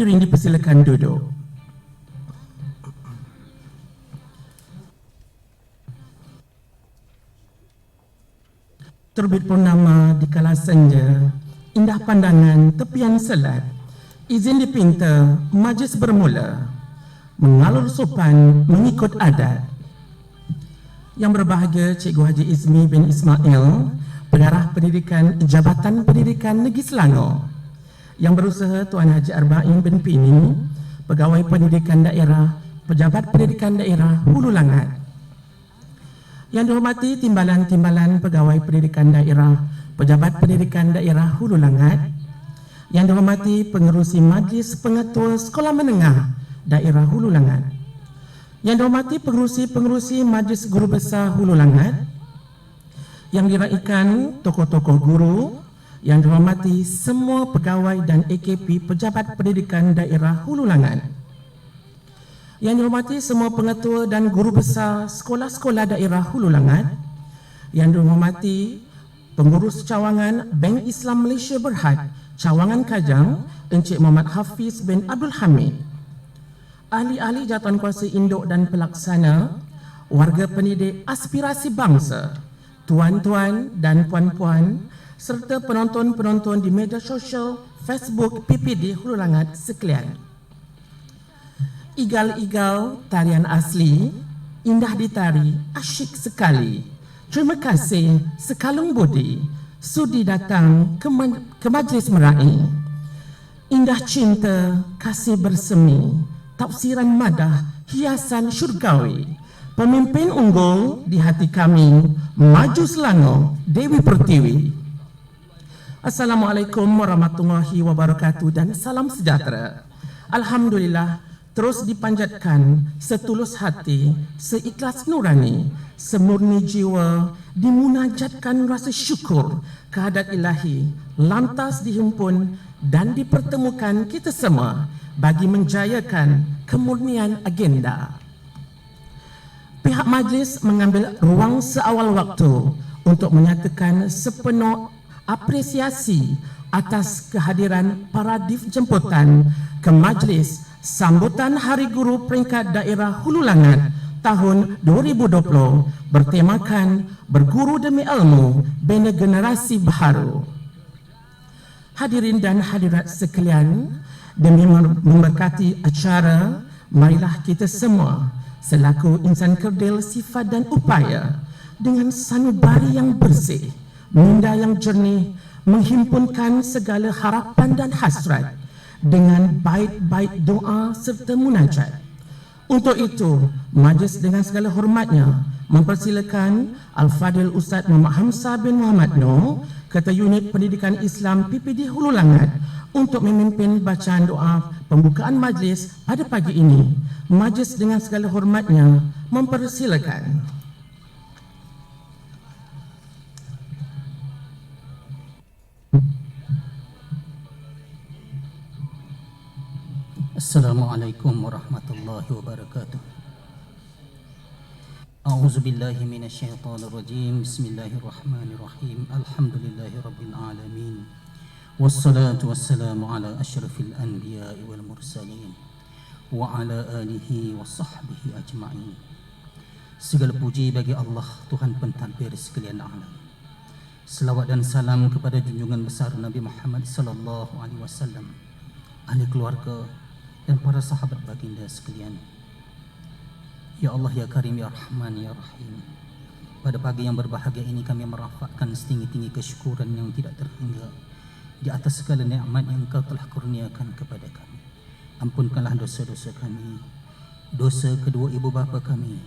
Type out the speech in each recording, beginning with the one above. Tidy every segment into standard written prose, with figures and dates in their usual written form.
Hadirin dipersilakan duduk. Terbit purnama di kala senja, indah pandangan tepian selat. Izin dipinta, majlis bermula. Mengalur sopan mengikut adat. Yang berbahagia Cikgu Haji Izmi bin Ismail, Pengarah Pendidikan Jabatan Pendidikan Negeri Selangor. Yang berusaha Tuan Haji Arba'in bin Pini, Pegawai Pendidikan Daerah, Pejabat Pendidikan Daerah Hulu Langat. Yang dihormati timbalan-timbalan Pegawai Pendidikan Daerah, Pejabat Pendidikan Daerah Hulu Langat. Yang dihormati pengerusi Majlis Pengetua Sekolah Menengah Daerah Hulu Langat. Yang dihormati pengerusi-pengerusi Majlis Guru Besar Hulu Langat. Yang diraikan tokoh-tokoh guru. Yang dihormati semua pegawai dan AKP Pejabat Pendidikan Daerah Hulu Langat. Yang dihormati semua pengetua dan guru besar sekolah-sekolah daerah Hulu Langat. Yang dihormati pengurus cawangan Bank Islam Malaysia Berhad, Cawangan Kajang, Encik Muhammad Hafiz bin Abdul Hamid. Ahli-ahli jawatankuasa induk dan pelaksana, warga pendidik aspirasi bangsa, tuan-tuan dan puan-puan, serta penonton-penonton di media sosial Facebook PPD Hulu Langat sekalian. Igal-igal tarian asli, indah ditari, asyik sekali. Terima kasih sekalung budi sudi datang ke majlis meraih. Indah cinta, kasih bersemi, tafsiran madah, hiasan syurgawi. Pemimpin unggul di hati kami, Maju Selangor, Dewi Pertiwi. Assalamualaikum warahmatullahi wabarakatuh dan salam sejahtera. Alhamdulillah, terus dipanjatkan setulus hati, seikhlas nurani, semurni jiwa, dimunajatkan rasa syukur kehadrat ilahi, lantas dihimpun dan dipertemukan kita semua bagi menjayakan kemurnian agenda. Pihak majlis mengambil ruang seawal waktu untuk menyatakan sepenuh apresiasi atas kehadiran para dijemputan ke majlis sambutan Hari Guru Peringkat Daerah Hulu Langat tahun 2020 bertemakan Berguru Demi Ilmu Bina Generasi Baharu. Hadirin dan hadirat sekalian, demi memberkati acara, marilah kita semua selaku insan kerdil sifat dan upaya dengan sanubari yang bersih, minda yang jernih, menghimpunkan segala harapan dan hasrat dengan baik-baik doa serta munajat. Untuk itu, majlis dengan segala hormatnya mempersilakan Al-Fadil Ustaz Muhammad Hamzah bin Muhammad Noor, Ketua Unit Pendidikan Islam PPD Hulu Langat, untuk memimpin bacaan doa pembukaan majlis pada pagi ini. Majlis dengan segala hormatnya mempersilakan. Assalamualaikum warahmatullahi wabarakatuh. A'udzubillahi minasyaitonirrajim. Bismillahirrahmanirrahim. Alhamdulillahirabbil alamin. Wassalatu wassalamu ala asyrafil anbiya'i wal mursalin wa ala alihi wa sahbihi ajma'in. Segala puji bagi Allah, Tuhan pentadbir sekalian alam. Selawat dan salam kepada junjungan besar Nabi Muhammad sallallahu alaihi wasallam, ahli keluarga dan para sahabat baginda sekalian. Ya Allah, ya Karim, ya Rahman, ya Rahim. Pada pagi yang berbahagia ini kami merafakkan setinggi-tinggi kesyukuran yang tidak terhingga di atas segala nikmat yang Engkau telah kurniakan kepada kami. Ampunkanlah dosa-dosa kami, dosa kedua ibu bapa kami,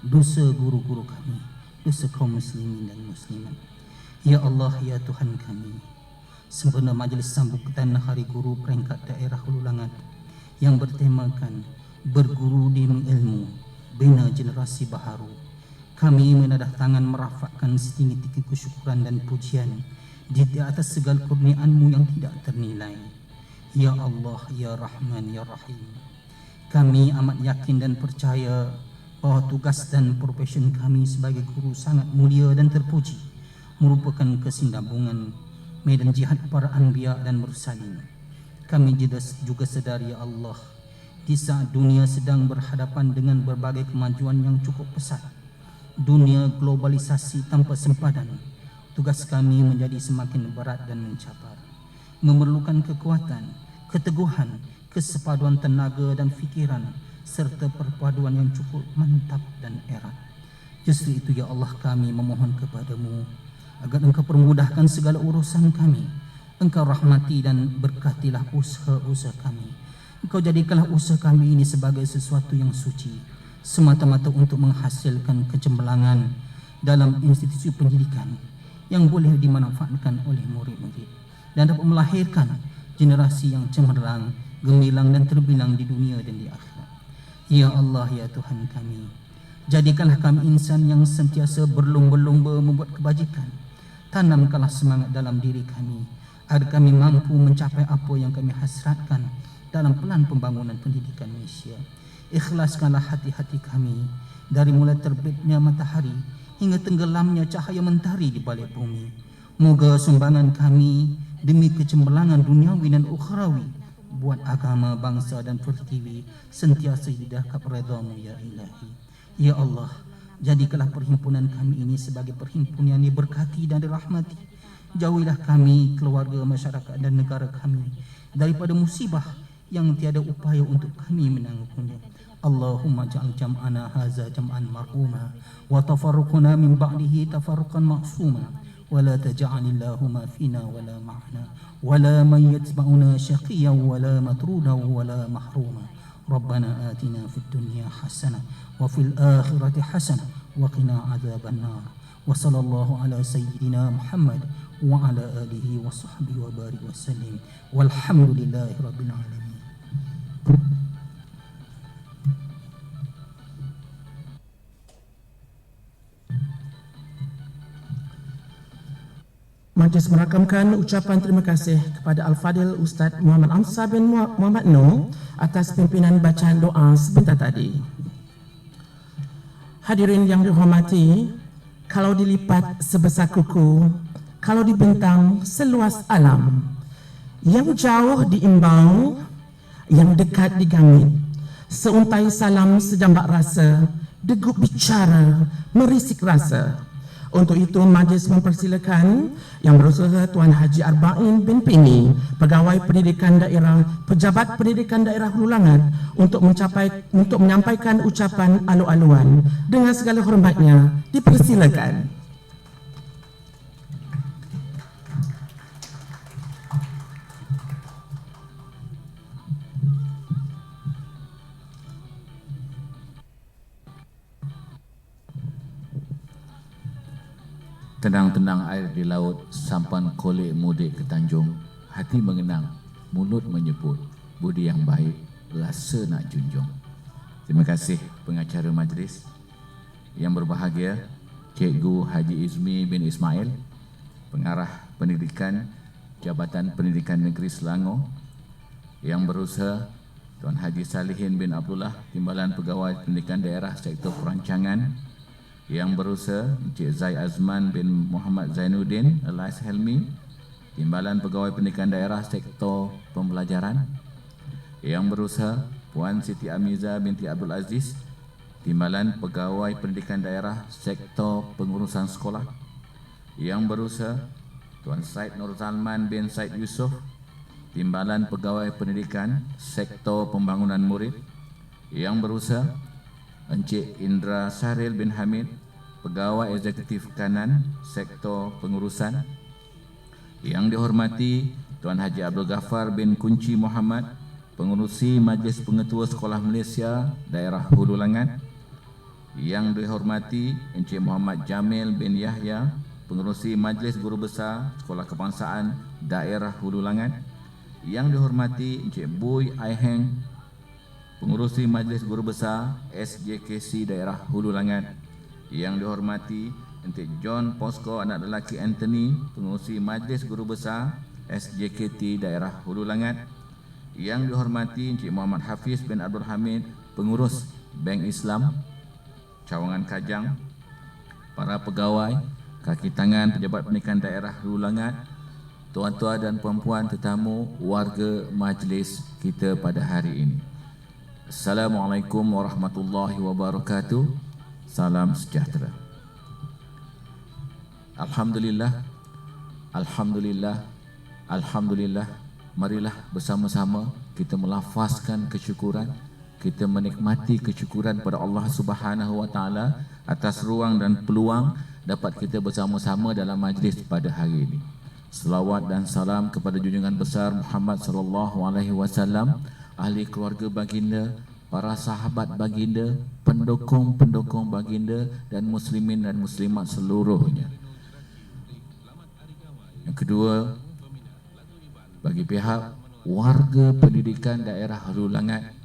dosa guru-guru kami, dosa kaum muslimin dan muslimat. Ya Allah, ya Tuhan kami, sempurna majlis sambutan Hari Guru Peringkat Daerah Hulu Langat yang bertemakan Berguru Demi Ilmu Bina Generasi Baharu, kami menadah tangan merafakkan setinggi-tinggi kesyukuran dan pujian di atas segala kurniaan-Mu yang tidak ternilai. Ya Allah, ya Rahman, ya Rahim. Kami amat yakin dan percaya bahwa tugas dan profesion kami sebagai guru sangat mulia dan terpuji, merupakan kesinambungan medan jihad para anbiya dan mursalin. Kami juga sedar ya Allah, di saat dunia sedang berhadapan dengan berbagai kemajuan yang cukup pesat, dunia globalisasi tanpa sempadan, tugas kami menjadi semakin berat dan mencabar, memerlukan kekuatan, keteguhan, kesepaduan tenaga dan fikiran, serta perpaduan yang cukup mantap dan erat. Justru itu ya Allah, kami memohon kepadamu agar Engkau permudahkan segala urusan kami. Engkau rahmati dan berkatilah usaha-usaha kami. Engkau jadikanlah usaha kami ini sebagai sesuatu yang suci, semata-mata untuk menghasilkan kecemerlangan dalam institusi pendidikan yang boleh dimanfaatkan oleh murid-murid dan dapat melahirkan generasi yang cemerlang, gemilang dan terbilang di dunia dan di akhirat. Ya Allah, ya Tuhan kami, jadikanlah kami insan yang sentiasa berlomba-lomba membuat kebajikan. Tanamkanlah semangat dalam diri kami agar kami mampu mencapai apa yang kami hasratkan dalam pelan pembangunan pendidikan Malaysia. Ikhlaskanlah hati-hati kami dari mulai terbitnya matahari hingga tenggelamnya cahaya mentari di balik bumi. Moga sumbangan kami demi kecemerlangan duniawi dan ukhrawi buat agama, bangsa dan pertiwi sentiasa didahkap redha-Mu ya Ilahi. Ya Allah, jadikanlah perhimpunan kami ini sebagai perhimpunan yang diberkati dan dirahmati. Jauhilah kami, keluarga, masyarakat dan negara kami daripada musibah yang tiada upaya untuk kami menanggungnya. Allahumma ja'al jam'ana haza jam'an marhuma wa tafarruquna min ba'dihi tafarruqan ma'suma wa la taj'alillahuma fina wa la ma'na wa la man yatba'una syaqiyan wa la matrudan wa la mahruma. Rabbana atina fid dunya hasanah wa fil akhirati hasanah wa qina adzaban nar. Wa sallallahu ala sayyidina Muhammad wa ala alihi wa sahbihi wa barik wa sallim. Walhamdulillahi rabbil alamin. Majlis merakamkan ucapan terima kasih kepada Al-Fadil Ustaz Muhammad Amsar bin Muhammad Noor atas pimpinan bacaan doa sebentar tadi. Hadirin yang dihormati, kalau dilipat sebesar kuku, kalau dibentang seluas alam, yang jauh diimbau, yang dekat digamit, seuntai salam sejambak rasa, degup bicara, merisik rasa. Untuk itu, majlis mempersilakan Yang Berusaha Tuan Haji Arba'in bin Pini, Pegawai Pendidikan Daerah, Pejabat Pendidikan Daerah Hulu Langat untuk menyampaikan ucapan alu-aluan. Dengan segala hormatnya, dipersilakan. Tenang-tenang air di laut, sampan kolek mudik ke Tanjung, hati mengenang, mulut menyebut, budi yang baik, rasa nak junjung. Terima kasih pengacara majlis. Yang berbahagia, Cikgu Haji Izmi bin Ismail, Pengarah Pendidikan Jabatan Pendidikan Negeri Selangor. Yang berusaha, Tuan Haji Salihin bin Abdullah, Timbalan Pegawai Pendidikan Daerah Sektor Perancangan. Yang berusaha, Encik Zai Azman bin Muhammad Zainuddin alias Helmi, Timbalan Pegawai Pendidikan Daerah Sektor Pembelajaran. Yang berusaha, Puan Siti Amiza binti Abdul Aziz, Timbalan Pegawai Pendidikan Daerah Sektor Pengurusan Sekolah. Yang berusaha, Tuan Said Nur Salman bin Said Yusof, Timbalan Pegawai Pendidikan Sektor Pembangunan Murid. Yang berusaha, Encik Indra Sahril bin Hamid, Pegawai Eksekutif Kanan Sektor Pengurusan. Yang dihormati Tuan Haji Abdul Ghaffar bin Kunci Muhammad, Pengurusi Majlis Pengetua Sekolah Malaysia Daerah Hulu Langat. Yang dihormati Encik Muhammad Jamil bin Yahya, Pengurusi Majlis Guru Besar Sekolah Kebangsaan Daerah Hulu Langat. Yang dihormati Encik Boy Aiheng, Pengurusi Majlis Guru Besar SJKC Daerah Hulu Langat. Yang dihormati Encik John Posko anak lelaki Anthony, Pengurusi Majlis Guru Besar SJKT Daerah Hulu Langat. Yang dihormati Encik Muhammad Hafiz bin Abdul Hamid, Pengurus Bank Islam Cawangan Kajang. Para pegawai, kaki tangan, pejabat pendidikan daerah Hulu Langat, tuan-tuan dan puan-puan tetamu warga majlis kita pada hari ini. Assalamualaikum warahmatullahi wabarakatuh. Salam sejahtera. Alhamdulillah, alhamdulillah, alhamdulillah. Marilah bersama-sama kita melafazkan kesyukuran, kita menikmati kesyukuran pada Allah Subhanahu wa taala atas ruang dan peluang dapat kita bersama-sama dalam majlis pada hari ini. Selawat dan salam kepada junjungan besar Muhammad sallallahu alaihi wasallam, ahli keluarga baginda, para sahabat baginda, pendukung-pendukung baginda dan muslimin dan muslimat seluruhnya. Yang kedua, bagi pihak warga pendidikan daerah Hulu Langat,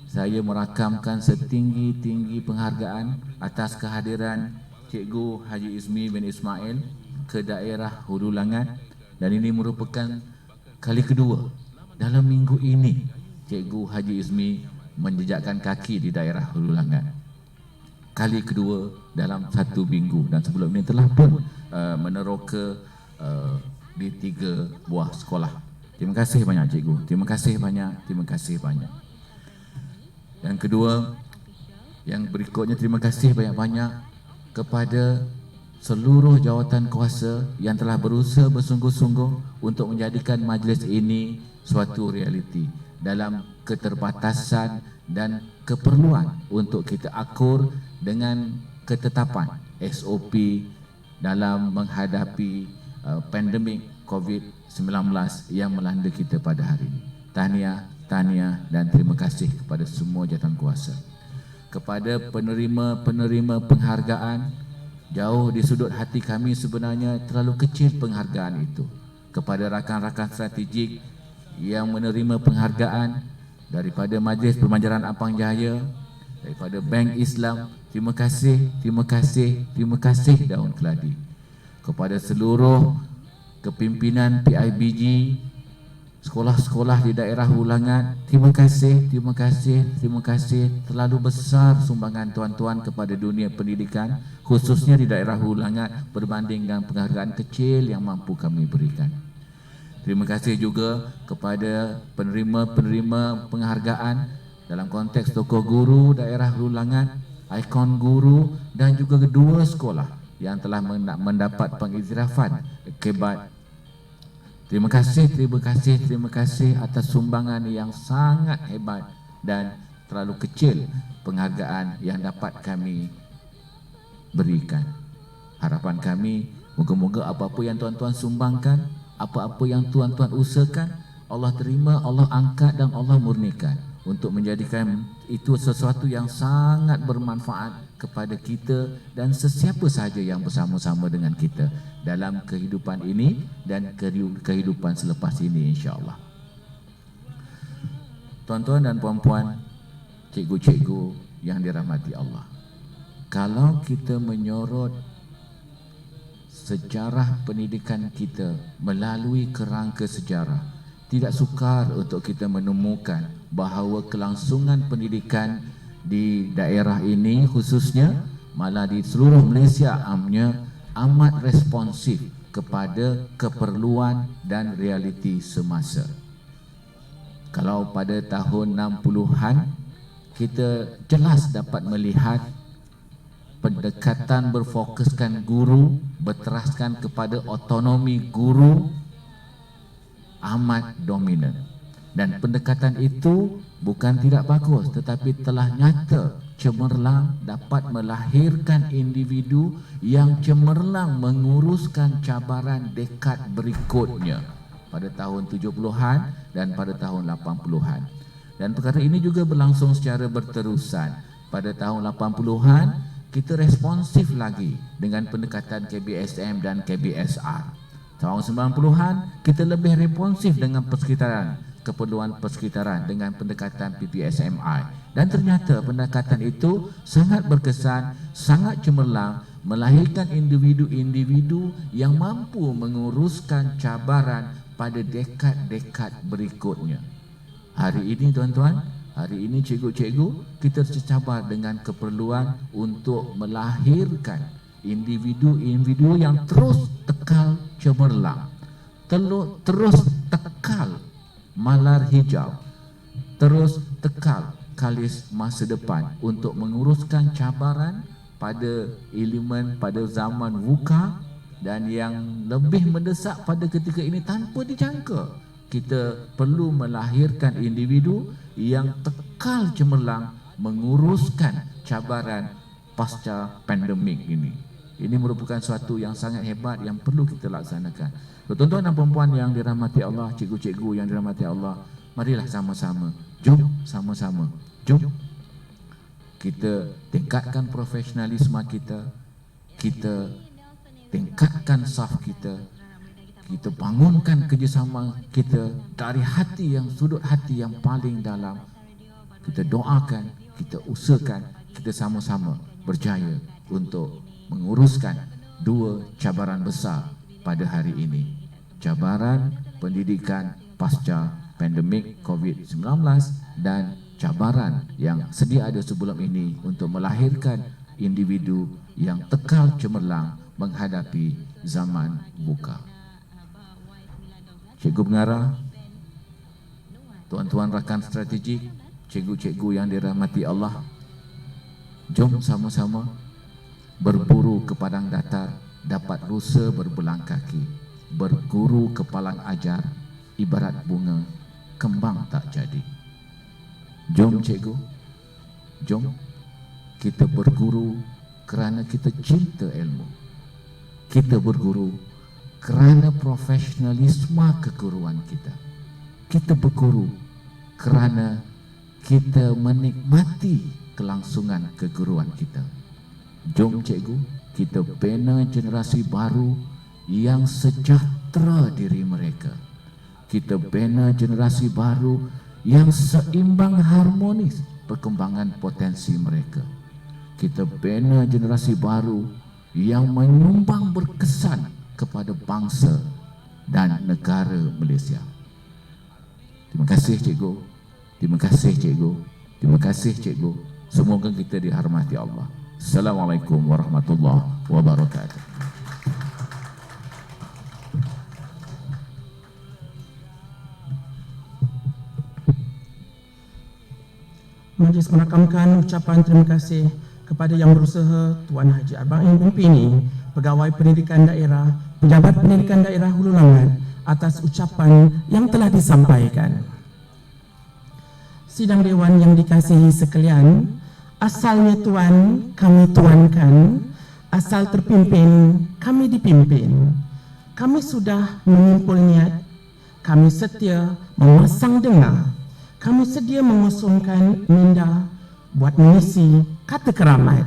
saya merakamkan setinggi-tinggi penghargaan atas kehadiran Cikgu Haji Izmi bin Ismail ke daerah Hulu Langat, dan ini merupakan kali kedua dalam minggu ini Cikgu Haji Izmi menjejakkan kaki di daerah Hulu Langat. Kali kedua dalam satu minggu, dan sebelum ini telah pun meneroka di 3 buah sekolah. Terima kasih banyak cikgu. Terima kasih banyak. Terima kasih banyak. Yang kedua, yang berikutnya, terima kasih banyak-banyak kepada seluruh jawatan kuasa yang telah berusaha bersungguh-sungguh untuk menjadikan majlis ini suatu realiti dalam keterbatasan dan keperluan untuk kita akur dengan ketetapan SOP dalam menghadapi pandemik COVID-19 yang melanda kita pada hari ini. Tahniah dan terima kasih kepada semua jawatan kuasa. Kepada penerima penghargaan, jauh di sudut hati kami sebenarnya terlalu kecil penghargaan itu. Kepada rakan-rakan strategik yang menerima penghargaan daripada Majlis Permanjaran Ampang Jaya, daripada Bank Islam, terima kasih Daun Keladi. Kepada seluruh kepimpinan PIBG, sekolah-sekolah di daerah Hulu Langat, terima kasih. Terlalu besar sumbangan tuan-tuan kepada dunia pendidikan, khususnya di daerah Hulu Langat, berbanding dengan penghargaan kecil yang mampu kami berikan. Terima kasih juga kepada penerima penghargaan dalam konteks tokoh guru daerah Hulu Langat, ikon guru, dan juga kedua sekolah yang telah mendapat pengiktirafan kebat. Terima kasih atas sumbangan yang sangat hebat dan terlalu kecil penghargaan yang dapat kami berikan. Harapan kami, moga-moga apa-apa yang tuan-tuan sumbangkan, apa-apa yang tuan-tuan usahakan, Allah terima, Allah angkat dan Allah murnikan untuk menjadikan itu sesuatu yang sangat bermanfaat kepada kita dan sesiapa sahaja yang bersama-sama dengan kita dalam kehidupan ini dan kehidupan selepas ini, insya-Allah. Tuan-tuan dan puan-puan, cikgu-cikgu yang dirahmati Allah, kalau kita menyorot sejarah pendidikan kita melalui kerangka sejarah, tidak sukar untuk kita menemukan bahawa kelangsungan pendidikan di daerah ini khususnya, malah di seluruh Malaysia amnya, amat responsif kepada keperluan dan realiti semasa. Kalau pada tahun 60-an, kita jelas dapat melihat pendekatan berfokuskan guru, berteraskan kepada otonomi guru amat dominan. Dan pendekatan itu bukan tidak bagus, tetapi telah nyata cemerlang dapat melahirkan individu yang cemerlang menguruskan cabaran dekad berikutnya pada tahun 70-an dan pada tahun 80-an. Dan perkara ini juga berlangsung secara berterusan. Pada tahun 80-an kita responsif lagi dengan pendekatan KBSM dan KBSR. Tahun 90-an kita lebih responsif dengan persekitaran, keperluan persekitaran dengan pendekatan PPSMI, dan ternyata pendekatan itu sangat berkesan, sangat cemerlang, melahirkan individu-individu yang mampu menguruskan cabaran pada dekad-dekad berikutnya. Hari ini tuan-tuan, hari ini cikgu-cikgu, kita tercabar dengan keperluan untuk melahirkan individu-individu yang terus kekal cemerlang, terus tekal malar hijau, terus tekal kalis masa depan untuk menguruskan cabaran pada elemen pada zaman VUCA, dan yang lebih mendesak pada ketika ini tanpa dijangka, kita perlu melahirkan individu yang tekal cemerlang menguruskan cabaran pasca pandemik ini. Ini merupakan suatu yang sangat hebat yang perlu kita laksanakan. Tuan-tuan dan puan-puan yang dirahmati Allah, cikgu-cikgu yang dirahmati Allah, marilah sama-sama, jom sama-sama, jom kita tingkatkan profesionalisme kita, kita tingkatkan saf kita, kita bangunkan kerjasama kita dari hati yang sudut hati yang paling dalam. Kita doakan, kita usahakan, kita sama-sama berjaya untuk menguruskan dua cabaran besar pada hari ini. Cabaran pendidikan pasca pandemik COVID-19 dan cabaran yang sedia ada sebelum ini untuk melahirkan individu yang tekal cemerlang menghadapi zaman VUCA. Cikgu pengarah, tuan-tuan rakan strategik, cikgu-cikgu yang dirahmati Allah, jom sama-sama berburu ke padang datar, dapat rusa berbelang kaki, berguru ke palang ajar, ibarat bunga, kembang tak jadi. Jom cikgu, jom kita berguru kerana kita cinta ilmu. Kita berguru kerana profesionalisme keguruan kita. Kita berguru kerana kita menikmati kelangsungan keguruan kita. Jom cikgu, kita bina generasi baru yang sejahtera diri mereka. Kita bina generasi baru yang seimbang harmonis perkembangan potensi mereka. Kita bina generasi baru yang menyumbang berkesan kepada bangsa dan negara Malaysia. Terima kasih cikgu. Terima kasih cikgu. Terima kasih cikgu. Semoga kita dihormati Allah. Assalamualaikum warahmatullahi wabarakatuh. Majlis merakamkan ucapan terima kasih kepada yang berusaha Tuan Haji Arbain Bimpini, Pegawai Pendidikan Daerah, Pejabat Pendidikan Daerah Hulu Langat atas ucapan yang telah disampaikan. Sidang Dewan yang dikasihi sekalian, asalnya tuan kami tuankan, asal terpimpin kami dipimpin. Kami sudah menyimpul niat, kami setia memasang dengar, kami sedia mengusungkan minda buat mengisi kata keramat.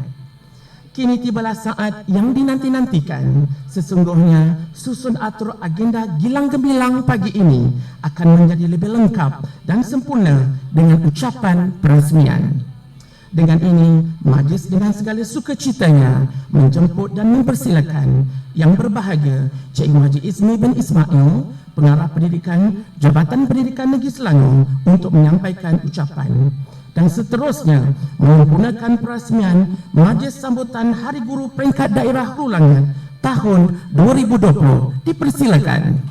Kini tibalah saat yang dinanti-nantikan. Sesungguhnya susun atur agenda gilang gemilang pagi ini akan menjadi lebih lengkap dan sempurna dengan ucapan peresmian. Dengan ini, majlis dengan segala sukacitanya menjemput dan mempersilakan yang berbahagia Cikgu Haji Ismi bin Ismail, Pengarah Pendidikan Jabatan Pendidikan Negeri Selangor, untuk menyampaikan ucapan. Dan seterusnya menggunakan peresmian Majlis Sambutan Hari Guru Peringkat Daerah Hulu Langat tahun 2020. Dipersilakan.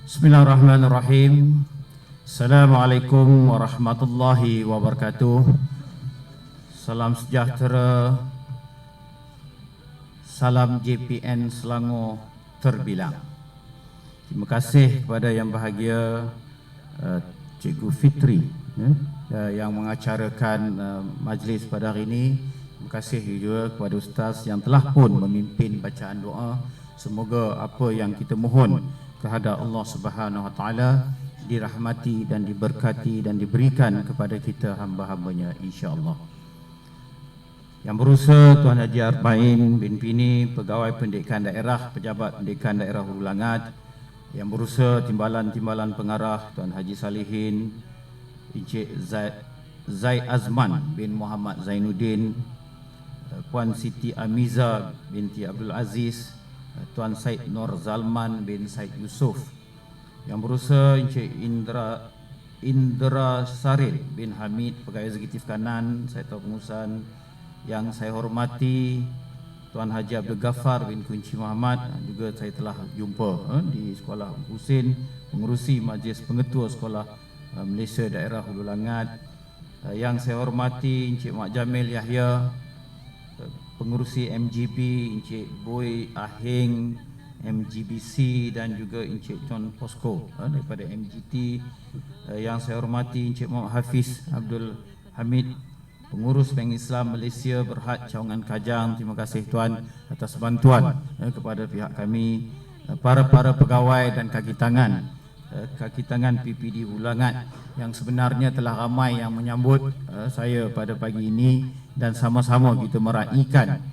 Bismillahirrahmanirrahim. Assalamualaikum warahmatullahi wabarakatuh. Salam sejahtera, salam JPN Selangor terbilang. Terima kasih kepada yang bahagia Cikgu Fitri yang mengacarakan majlis pada hari ini. Terima kasih juga kepada Ustaz yang telah pun memimpin bacaan doa. Semoga apa yang kita mohon kehadap Allah Subhanahu Wa Taala dirahmati dan diberkati dan diberikan kepada kita hamba-hambanya, insya-Allah. Yang berusaha Tuan Haji Arbain Bimpini, Pegawai Pendidikan Daerah, Pejabat Pendidikan Daerah Hulu Langat. Yang berusaha timbalan-timbalan pengarah Tuan Haji Salihin, Encik Zaid Azman bin Muhammad Zainuddin, Puan Siti Amiza binti Abdul Aziz, Tuan Said Nur Zalman bin Said Yusof, Yang berusaha Encik Indra Saril bin Hamid, Pegawai Eksekutif Kanan Sektor Pengurusan. Yang saya hormati Tuan Haji Abdul Ghaffar bin Kunci Muhammad, juga saya telah jumpa di Sekolah Husin, pengurusi Majlis Pengetua Sekolah Malaysia Daerah Hulu Langat. Yang saya hormati Encik Mak Jamil Yahya, pengurusi MGB, Encik Boy Aheng MGBC, dan juga Encik John Posko daripada MGT. Yang saya hormati Encik Muhammad Hafiz Abdul Hamid, pengurus Bank Islam Malaysia Berhad Cawangan Kajang. Terima kasih Tuan atas bantuan kepada pihak kami, para pegawai dan kaki tangan PPD Hulu Langat yang sebenarnya telah ramai yang menyambut saya pada pagi ini, dan sama-sama kita meraihkan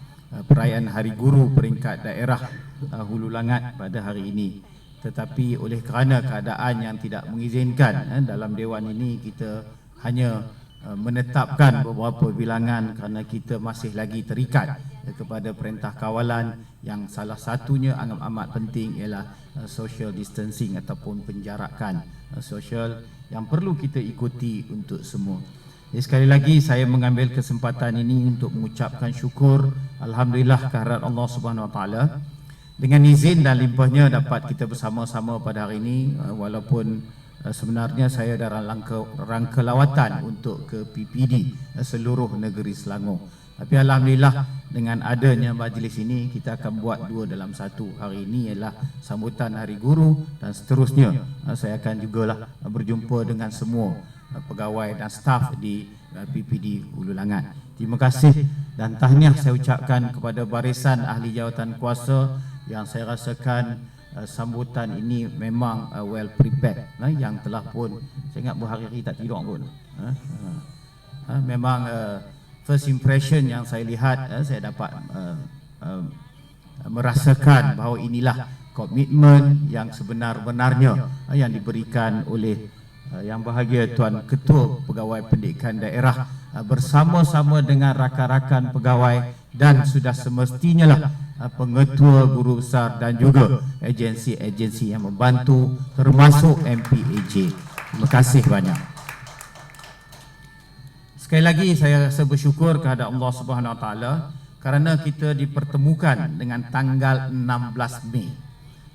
perayaan Hari Guru peringkat daerah Hulu Langat pada hari ini. Tetapi oleh kerana keadaan yang tidak mengizinkan, dalam dewan ini kita hanya menetapkan beberapa bilangan kerana kita masih lagi terikat kepada perintah kawalan, yang salah satunya amat penting ialah social distancing ataupun penjarakan sosial yang perlu kita ikuti untuk semua. Jadi sekali lagi saya mengambil kesempatan ini untuk mengucapkan syukur alhamdulillah kehadirat Allah Subhanahu Wa Taala. Dengan izin dan limpahnya dapat kita bersama-sama pada hari ini, walaupun sebenarnya saya dalam rangka lawatan untuk ke PPD seluruh negeri Selangor. Tapi alhamdulillah dengan adanya majlis ini kita akan buat dua dalam satu. Hari ini ialah sambutan Hari Guru, dan seterusnya saya akan jugalah berjumpa dengan semua pegawai dan staf di PPD Hulu Langat. Terima kasih dan tahniah saya ucapkan kepada barisan ahli jawatan kuasa yang saya rasakan sambutan ini memang well prepared, yang telah pun saya ingat berhari-hari tak tidur pun. Memang first impression yang saya lihat, saya dapat merasakan bahawa inilah komitmen yang sebenar-benarnya yang diberikan oleh yang bahagia Tuan Ketua Pegawai Pendidikan Daerah bersama-sama dengan rakan-rakan pegawai, dan sudah semestinya lah pengetua, guru besar dan juga agensi-agensi yang membantu termasuk MPAJ. Terima kasih banyak. Sekali lagi saya rasa bersyukur kepada Allah Subhanahu Wa Taala kerana kita dipertemukan dengan tanggal 16 Mei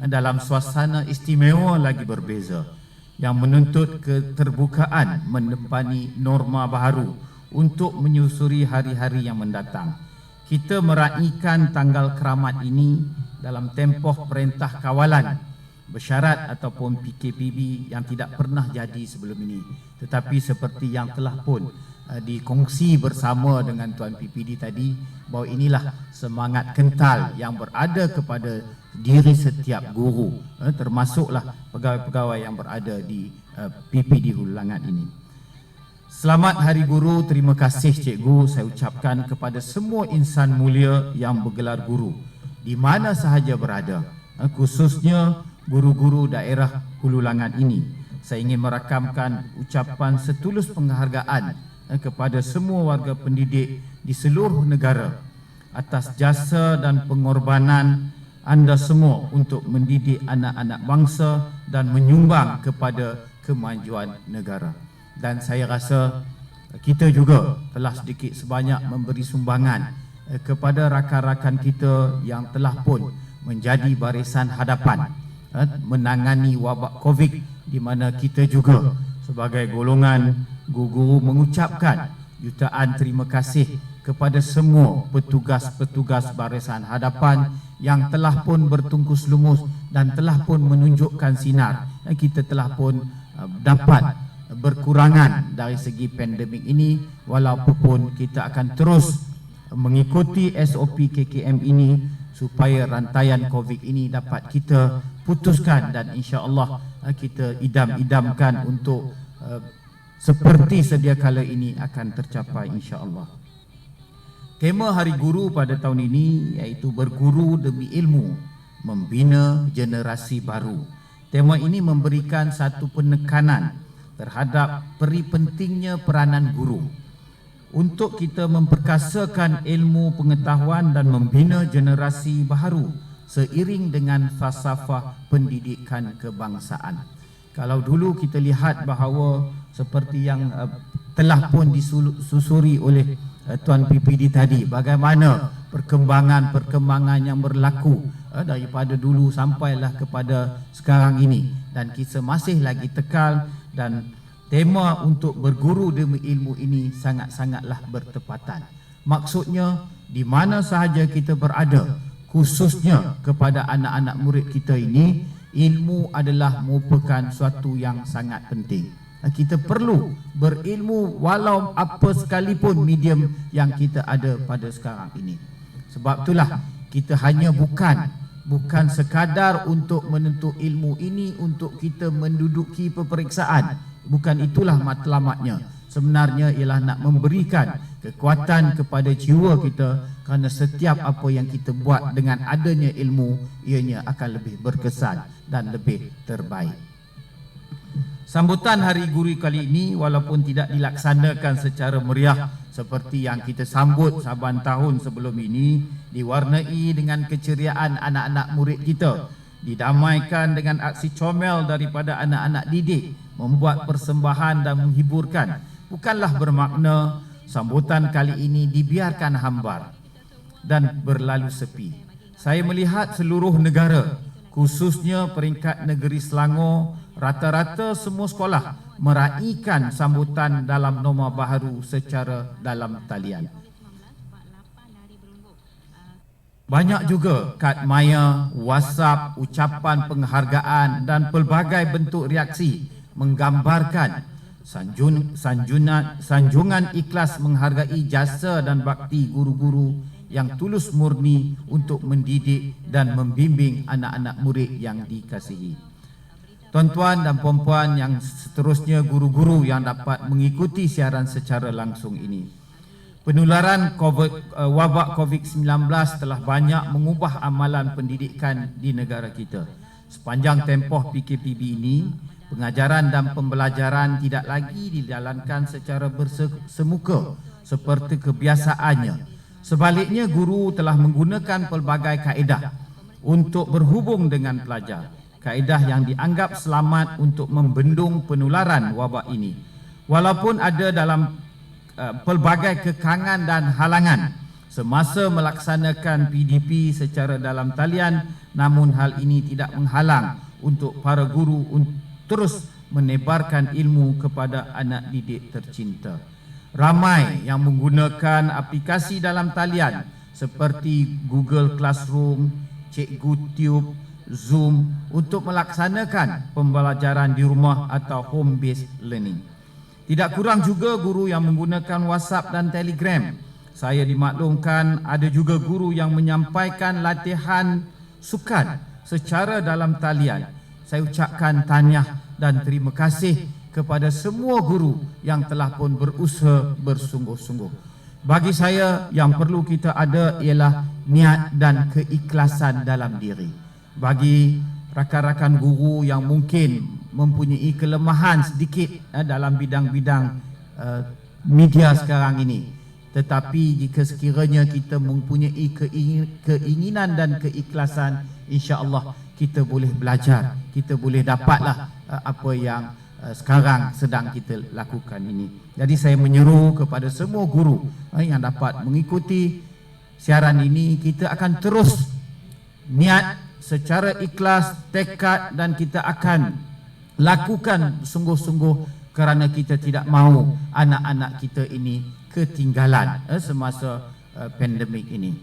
dalam suasana istimewa lagi berbeza yang menuntut keterbukaan menepani norma baru untuk menyusuri hari-hari yang mendatang. Kita meraihkan tanggal keramat ini dalam tempoh perintah kawalan bersyarat ataupun PKPB yang tidak pernah jadi sebelum ini. Tetapi seperti yang telah pun dikongsi bersama dengan Tuan PPD tadi, bahawa inilah semangat kental yang berada kepada diri setiap guru, termasuklah pegawai-pegawai yang berada di PPD Hulu Langat ini. Selamat Hari Guru, terima kasih Cikgu saya ucapkan kepada semua insan mulia yang bergelar guru di mana sahaja berada, khususnya guru-guru daerah Hulu Langat ini. Saya ingin merakamkan ucapan setulus penghargaan kepada semua warga pendidik di seluruh negara atas jasa dan pengorbanan anda semua untuk mendidik anak-anak bangsa dan menyumbang kepada kemajuan negara. Dan saya rasa kita juga telah sedikit sebanyak memberi sumbangan kepada rakan-rakan kita yang telah pun menjadi barisan hadapan menangani wabak COVID, di mana kita juga sebagai golongan guru mengucapkan jutaan terima kasih kepada semua petugas-petugas barisan hadapan yang telah pun bertungkus lumus dan telah pun menunjukkan sinar. Kita telah pun dapat berkurangan dari segi pandemik ini, walaupun kita akan terus mengikuti SOP KKM ini supaya rantaian COVID ini dapat kita putuskan, dan insya-Allah kita idam-idamkan untuk seperti sedia kala ini akan tercapai insya-Allah. Tema Hari Guru pada tahun ini iaitu berguru demi ilmu, membina generasi baru. Tema ini memberikan satu penekanan terhadap peri pentingnya peranan guru untuk kita memperkasakan ilmu pengetahuan dan membina generasi baru seiring dengan falsafah pendidikan kebangsaan. Kalau dulu kita lihat bahawa seperti yang telah pun disusuri oleh Tuan PPD tadi, bagaimana perkembangan yang berlaku daripada dulu sampailah kepada sekarang ini, dan kita masih lagi tekal, dan tema untuk berguru demi ilmu ini sangat-sangatlah bertepatan. Maksudnya di mana sahaja kita berada, khususnya kepada anak-anak murid kita ini, ilmu adalah merupakan suatu yang sangat penting. Kita perlu berilmu walau apa sekalipun medium yang kita ada pada sekarang ini. Sebab itulah kita hanya bukan sekadar untuk menuntut ilmu ini untuk kita menduduki peperiksaan. Bukan itulah matlamatnya. Sebenarnya ialah nak memberikan kekuatan kepada jiwa kita, kerana setiap apa yang kita buat dengan adanya ilmu, ianya akan lebih berkesan dan lebih terbaik. Sambutan Hari Guru kali ini walaupun tidak dilaksanakan secara meriah seperti yang kita sambut saban tahun sebelum ini, diwarnai dengan keceriaan anak-anak murid kita, didamaikan dengan aksi comel daripada anak-anak didik, membuat persembahan dan menghiburkan. Bukanlah bermakna sambutan kali ini dibiarkan hambar dan berlalu sepi. Saya melihat seluruh negara, khususnya peringkat negeri Selangor, rata-rata semua sekolah meraihkan sambutan dalam norma baharu secara dalam talian. Banyak juga kad maya, WhatsApp, ucapan penghargaan dan pelbagai bentuk reaksi menggambarkan sanjungan ikhlas menghargai jasa dan bakti guru-guru yang tulus murni untuk mendidik dan membimbing anak-anak murid yang dikasihi. Tuan-tuan dan puan-puan yang seterusnya, guru-guru yang dapat mengikuti siaran secara langsung ini. Penularan wabak COVID-19 telah banyak mengubah amalan pendidikan di negara kita. Sepanjang tempoh PKPB ini, pengajaran dan pembelajaran tidak lagi dijalankan secara bersemuka seperti kebiasaannya. Sebaliknya, guru telah menggunakan pelbagai kaedah untuk berhubung dengan pelajar. Kaedah yang dianggap selamat untuk membendung penularan wabak ini. Walaupun ada dalam pelbagai kekangan dan halangan semasa melaksanakan PDP secara dalam talian, namun hal ini tidak menghalang untuk para guru terus menebarkan ilmu kepada anak didik tercinta. Ramai yang menggunakan aplikasi dalam talian seperti Google Classroom, Cikgu Tube, Zoom untuk melaksanakan pembelajaran di rumah atau home based learning. Tidak kurang juga guru yang menggunakan WhatsApp dan Telegram. Saya dimaklumkan ada juga guru yang menyampaikan latihan sukan secara dalam talian. Saya ucapkan tahniah dan terima kasih kepada semua guru yang telah pun berusaha bersungguh-sungguh. Bagi saya, yang perlu kita ada ialah niat dan keikhlasan dalam diri. Bagi rakan-rakan guru yang mungkin mempunyai kelemahan sedikit dalam bidang-bidang media sekarang ini, tetapi jika sekiranya kita mempunyai keinginan dan keikhlasan, insya-Allah kita boleh belajar, kita boleh dapatlah apa yang sekarang sedang kita lakukan ini. Jadi saya menyeru kepada semua guru yang dapat mengikuti siaran ini, kita akan terus niat secara ikhlas, tekad, dan kita akan lakukan sungguh-sungguh kerana kita tidak mahu anak-anak kita ini ketinggalan semasa pandemik ini.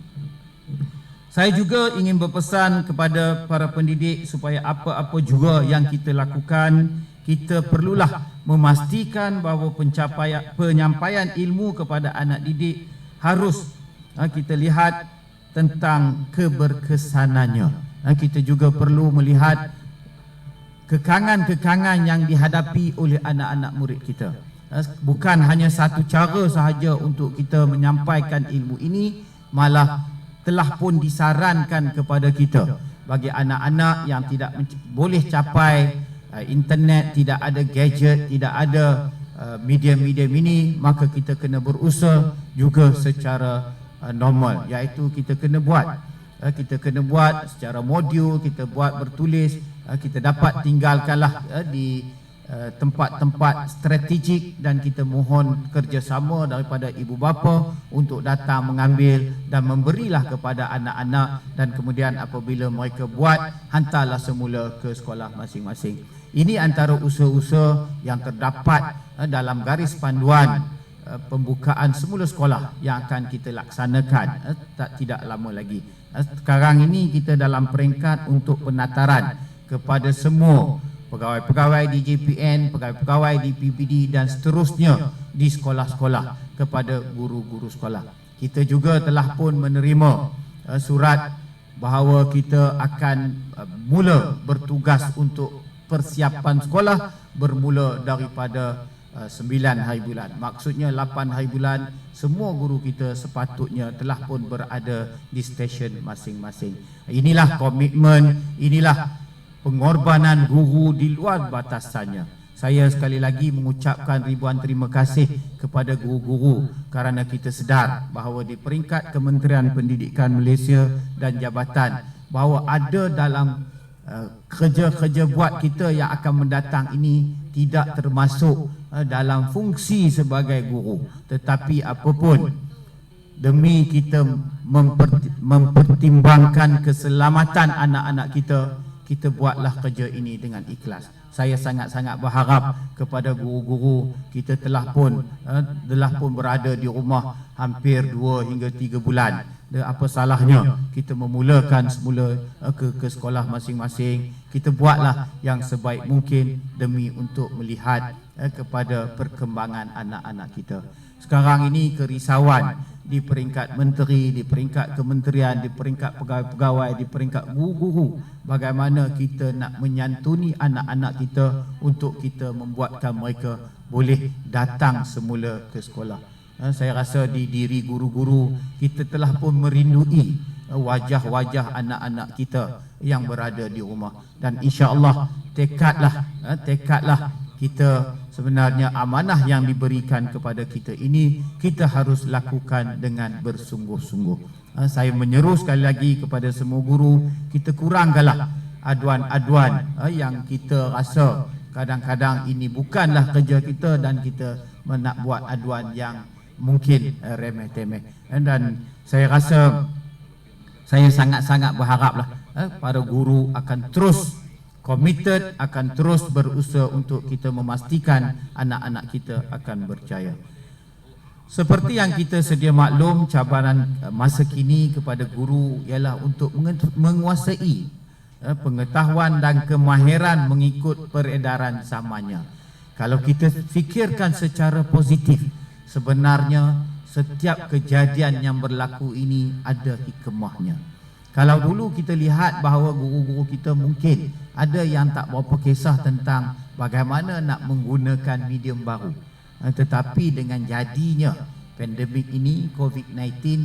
Saya juga ingin berpesan kepada para pendidik supaya apa-apa juga yang kita lakukan, kita perlulah memastikan bahawa penyampaian ilmu kepada anak didik harus kita lihat tentang keberkesanannya. Kita juga perlu melihat kekangan-kekangan yang dihadapi oleh anak-anak murid kita. Bukan hanya satu cara sahaja untuk kita menyampaikan ilmu ini, malah telah pun disarankan kepada kita bagi anak-anak yang tidak boleh capai internet, tidak ada gadget, tidak ada medium-medium ini, maka kita kena berusaha juga secara normal, iaitu kita kena buat secara modul, kita buat bertulis kita dapat tinggalkanlah di tempat-tempat strategik, dan kita mohon kerjasama daripada ibu bapa untuk datang mengambil dan memberilah kepada anak-anak, dan kemudian apabila mereka buat, hantarlah semula ke sekolah masing-masing. Ini antara usaha-usaha yang terdapat dalam garis panduan pembukaan semula sekolah yang akan kita laksanakan tidak lama lagi. Sekarang ini kita dalam peringkat untuk penataran kepada semua pegawai-pegawai di JPN, pegawai-pegawai di PBD dan seterusnya di sekolah-sekolah, kepada guru-guru sekolah. Kita juga telah pun menerima surat bahawa kita akan mula bertugas untuk persiapan sekolah bermula daripada 9 hari bulan. Maksudnya 8 hari bulan semua guru kita sepatutnya telah pun berada di stesen masing-masing. Inilah komitmen, inilah pengorbanan guru di luar batasannya. Saya sekali lagi mengucapkan ribuan terima kasih kepada guru-guru kerana kita sedar bahawa di peringkat Kementerian Pendidikan Malaysia dan jabatan bahawa ada dalam kerja-kerja buat kita yang akan mendatang ini tidak termasuk dalam fungsi sebagai guru, tetapi apapun demi kita mempertimbangkan keselamatan anak-anak kita buatlah kerja ini dengan ikhlas. Saya sangat-sangat berharap kepada guru-guru kita telah pun berada di rumah hampir 2 hingga 3 bulan. Apa salahnya kita memulakan semula ke sekolah masing-masing. Kita buatlah yang sebaik mungkin demi untuk melihat kepada perkembangan anak-anak kita. Sekarang ini kerisauan di peringkat menteri, di peringkat kementerian, di peringkat pegawai-pegawai, di peringkat guru-guru, bagaimana kita nak menyantuni anak-anak kita untuk kita membuatkan mereka boleh datang semula ke sekolah. Saya rasa di diri guru-guru kita telah pun merindui wajah-wajah anak-anak kita yang berada di rumah, dan insya-Allah tekadlah kita sebenarnya amanah yang diberikan kepada kita ini kita harus lakukan dengan bersungguh-sungguh. Saya menyeru sekali lagi kepada semua guru, kita kurangkanlah aduan-aduan yang kita rasa kadang-kadang ini bukanlah kerja kita dan kita nak buat aduan yang mungkin remeh-temeh. Dan saya rasa saya sangat-sangat berharaplah para guru akan terus committed, akan terus berusaha untuk kita memastikan anak-anak kita akan berjaya. Seperti yang kita sedia maklum, cabaran masa kini kepada guru ialah untuk menguasai pengetahuan dan kemahiran mengikut peredaran zamannya. Kalau kita fikirkan secara positif, sebenarnya setiap kejadian yang berlaku ini ada hikmahnya. Kalau dulu kita lihat bahawa guru-guru kita mungkin ada yang tak berapa kisah tentang bagaimana nak menggunakan medium baru. Tetapi dengan jadinya pandemik ini, COVID-19,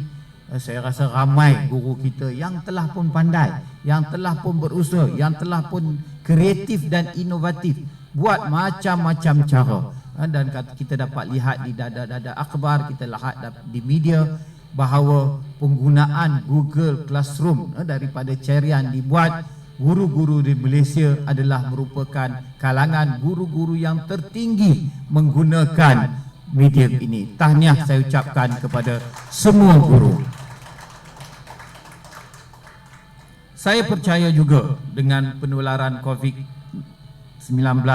saya rasa ramai guru kita yang telah pun pandai, yang telah pun berusaha, yang telah pun kreatif dan inovatif, buat macam-macam cara. Dan kita dapat lihat di dada-dada akhbar, kita lihat di media bahawa penggunaan Google Classroom daripada carian dibuat, guru-guru di Malaysia adalah merupakan kalangan guru-guru yang tertinggi menggunakan medium ini. Tahniah saya ucapkan kepada semua guru. Saya percaya juga dengan penularan COVID-19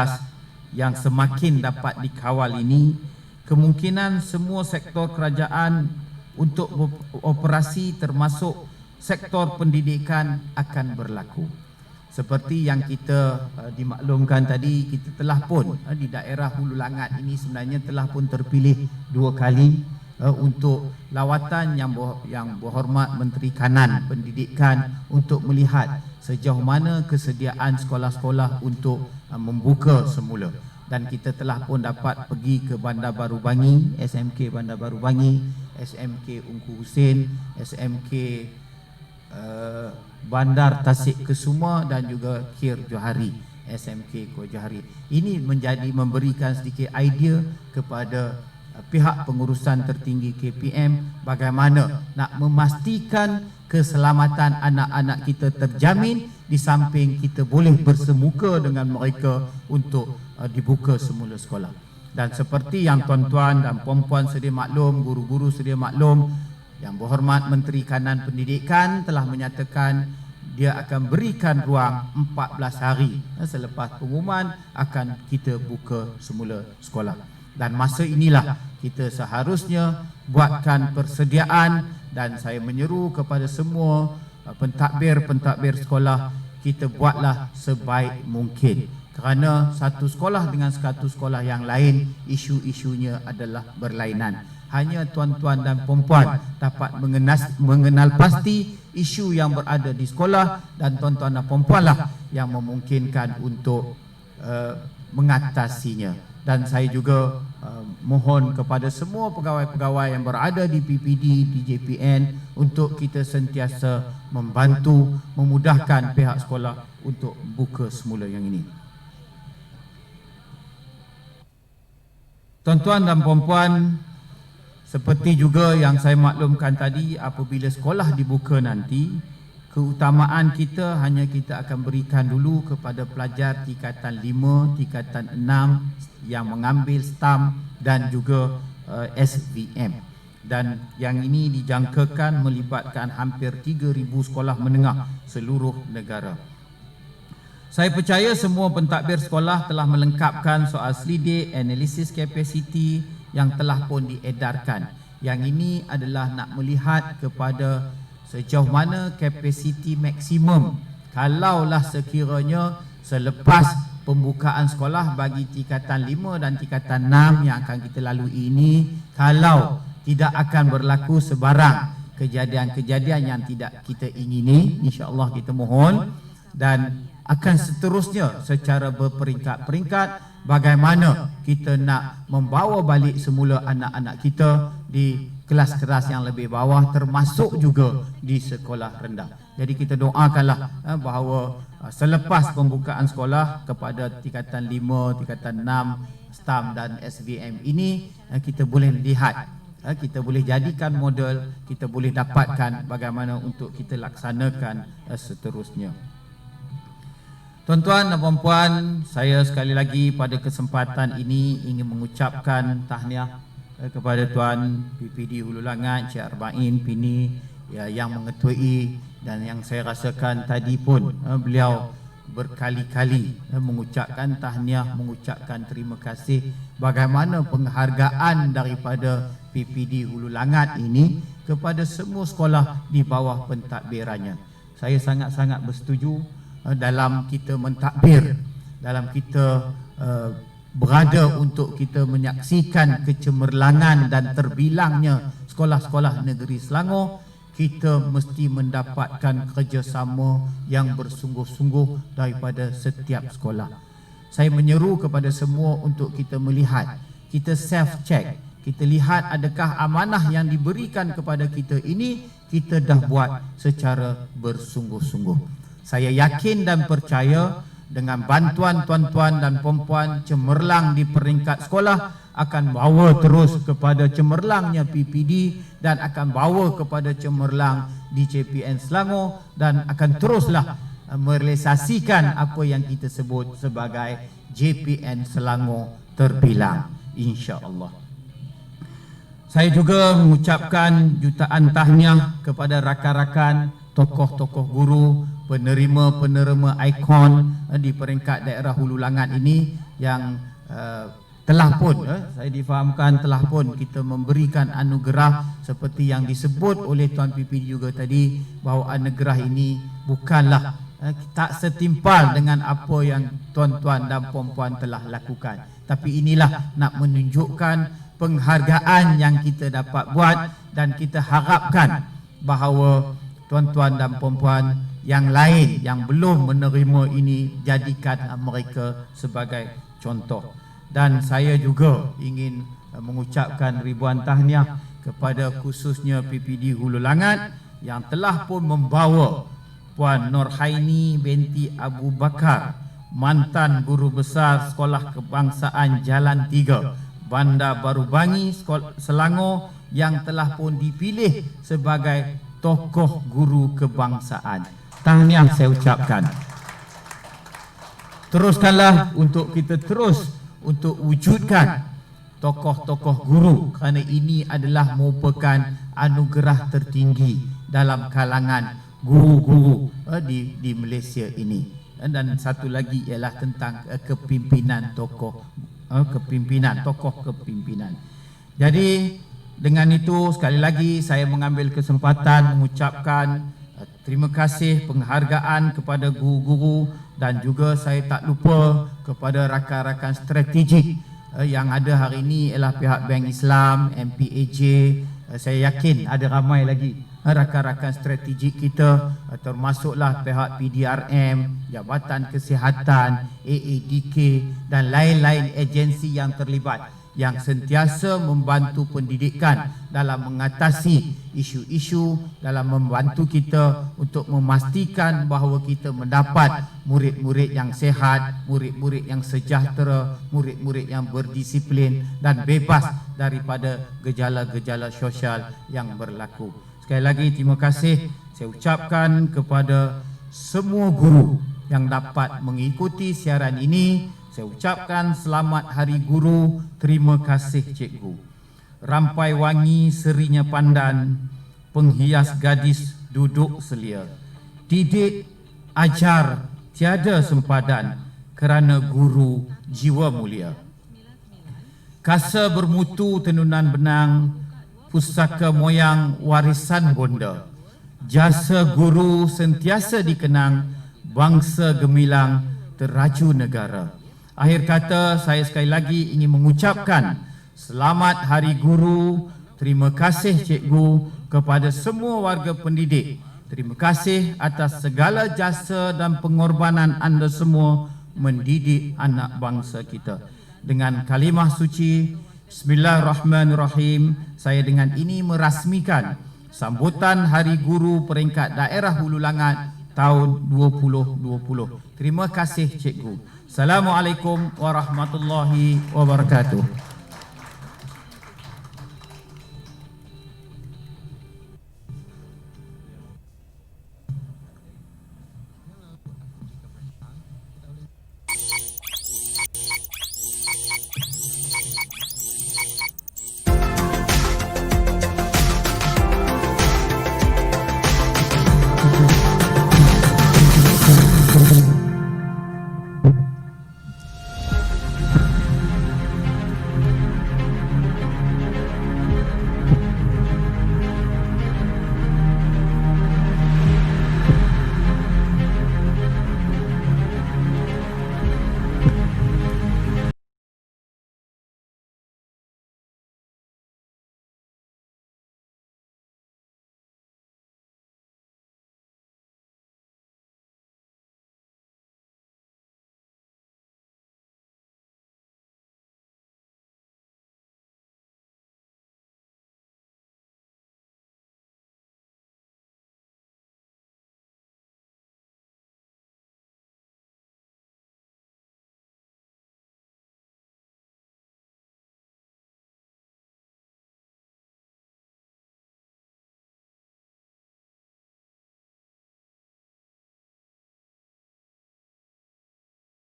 yang semakin dapat dikawal ini, kemungkinan semua sektor kerajaan untuk operasi termasuk sektor pendidikan akan berlaku. Seperti yang kita dimaklumkan tadi, kita telah pun di daerah Hulu Langat ini sebenarnya telah pun terpilih 2 kali untuk lawatan yang berhormat Menteri Kanan Pendidikan untuk melihat sejauh mana kesediaan sekolah-sekolah untuk membuka semula. Dan kita telah pun dapat pergi ke Bandar Baru Bangi, SMK Bandar Baru Bangi, SMK Ungku Hussein, SMK Bandar Tasik Kesuma dan juga Kir Johari, SMK Kor Johari. Ini memberikan sedikit idea kepada pihak pengurusan tertinggi KPM bagaimana nak memastikan keselamatan anak-anak kita terjamin, di samping kita boleh bersemuka dengan mereka untuk dibuka semula sekolah. Dan seperti yang tuan-tuan dan puan-puan sedia maklum, guru-guru sedia maklum, Yang Berhormat Menteri Kanan Pendidikan telah menyatakan dia akan berikan ruang 14 hari selepas pengumuman akan kita buka semula sekolah. Dan masa inilah kita seharusnya buatkan persediaan, dan saya menyeru kepada semua pentadbir-pentadbir sekolah, kita buatlah sebaik mungkin, kerana satu sekolah dengan satu sekolah yang lain isu-isunya adalah berlainan. Hanya tuan-tuan dan puan-puan dapat mengenal pasti isu yang berada di sekolah, dan tuan-tuan dan puan-puanlah yang memungkinkan untuk mengatasinya. Dan saya juga mohon kepada semua pegawai-pegawai yang berada di PPD, di JPN, untuk kita sentiasa membantu, memudahkan pihak sekolah untuk buka semula yang ini. Tuan-tuan dan puan-puan, seperti juga yang saya maklumkan tadi, apabila sekolah dibuka nanti, keutamaan kita hanya kita akan berikan dulu kepada pelajar tingkatan 5, tingkatan 6 yang mengambil STAM dan juga SVM. Dan yang ini dijangkakan melibatkan hampir 3,000 sekolah menengah seluruh negara. Saya percaya semua pentadbir sekolah telah melengkapkan soal selidik analisis kapasiti yang telah pun diedarkan. Yang ini adalah nak melihat kepada sejauh mana kapasiti maksimum kalaulah sekiranya selepas pembukaan sekolah bagi tingkatan 5 dan tingkatan 6 yang akan kita lalui ini, kalau tidak akan berlaku sebarang kejadian-kejadian yang tidak kita ingini, insya-Allah kita mohon, dan akan seterusnya secara berperingkat-peringkat bagaimana kita nak membawa balik semula anak-anak kita di kelas-kelas yang lebih bawah, termasuk juga di sekolah rendah. Jadi kita doakanlah bahawa selepas pembukaan sekolah kepada tingkatan 5, tingkatan 6, STAM dan SVM ini, kita boleh lihat, kita boleh jadikan model, kita boleh dapatkan bagaimana untuk kita laksanakan seterusnya. Tuan-tuan dan puan-puan, saya sekali lagi pada kesempatan ini ingin mengucapkan tahniah kepada Tuan PPD Hulu Langat, Cik Arba'in Pini yang mengetuai, dan yang saya rasakan tadi pun beliau berkali-kali mengucapkan tahniah, mengucapkan terima kasih bagaimana penghargaan daripada PPD Hulu Langat ini kepada semua sekolah di bawah pentadbirannya. Saya sangat-sangat bersetuju dalam kita mentadbir, dalam kita berada untuk kita menyaksikan kecemerlangan dan terbilangnya sekolah-sekolah negeri Selangor, kita mesti mendapatkan kerjasama yang bersungguh-sungguh daripada setiap sekolah. Saya menyeru kepada semua untuk kita melihat, kita self-check, kita lihat adakah amanah yang diberikan kepada kita ini kita dah buat secara bersungguh-sungguh. Saya yakin dan percaya dengan bantuan tuan-tuan dan puan-puan, cemerlang di peringkat sekolah akan bawa terus kepada cemerlangnya PPD, dan akan bawa kepada cemerlang di JPN Selangor, dan akan teruslah merealisasikan apa yang kita sebut sebagai JPN Selangor terbilang, insya-Allah. Saya juga mengucapkan jutaan tahniah kepada rakan-rakan, tokoh-tokoh guru, penerima-penerima ikon di peringkat daerah Hulu Langat ini yang telah pun, saya difahamkan telah pun kita memberikan anugerah seperti yang disebut oleh Tuan PPD juga tadi, bahawa anugerah ini bukanlah tak setimpal dengan apa yang tuan-tuan dan puan-puan telah lakukan, tapi inilah nak menunjukkan penghargaan yang kita dapat buat, dan kita harapkan bahawa tuan-tuan dan puan-puan yang lain yang belum menerima ini, jadikan mereka sebagai contoh. Dan saya juga ingin mengucapkan ribuan tahniah kepada khususnya PPD Hulu Langat yang telah pun membawa Puan Nurhaini binti Abu Bakar, mantan guru besar Sekolah Kebangsaan Jalan 3 Bandar Baru Bangi Selangor, yang telah pun dipilih sebagai tokoh guru kebangsaan. Tahniah saya ucapkan. Teruskanlah untuk kita terus untuk wujudkan tokoh-tokoh guru, kerana ini adalah merupakan anugerah tertinggi dalam kalangan guru-guru di Malaysia ini. Dan satu lagi ialah tentang kepimpinan tokoh kepimpinan. Jadi dengan itu sekali lagi saya mengambil kesempatan mengucapkan terima kasih penghargaan kepada guru-guru, dan juga saya tak lupa kepada rakan-rakan strategik yang ada hari ini ialah pihak Bank Islam, MPAJ. Saya yakin ada ramai lagi rakan-rakan strategik kita, termasuklah pihak PDRM, Jabatan Kesihatan, AADK dan lain-lain agensi yang terlibat, yang sentiasa membantu pendidikan dalam mengatasi isu-isu, dalam membantu kita untuk memastikan bahawa kita mendapat murid-murid yang sehat, murid-murid yang sejahtera, murid-murid yang berdisiplin dan bebas daripada gejala-gejala sosial yang berlaku. Sekali lagi terima kasih saya ucapkan kepada semua guru yang dapat mengikuti siaran ini. Saya ucapkan selamat Hari Guru. Terima kasih cikgu. Rampai wangi serinya pandan, penghias gadis duduk selia. Didik ajar tiada sempadan, kerana guru jiwa mulia. Kasa bermutu tenunan benang, pusaka moyang warisan bonda. Jasa guru sentiasa dikenang, bangsa gemilang teraju negara. Akhir kata, saya sekali lagi ingin mengucapkan selamat Hari Guru. Terima kasih cikgu kepada semua warga pendidik. Terima kasih atas segala jasa dan pengorbanan anda semua mendidik anak bangsa kita. Dengan kalimah suci Bismillahirrahmanirrahim, saya dengan ini merasmikan sambutan Hari Guru peringkat daerah Hulu Langat tahun 2020. Terima kasih cikgu. Assalamualaikum warahmatullahi wabarakatuh.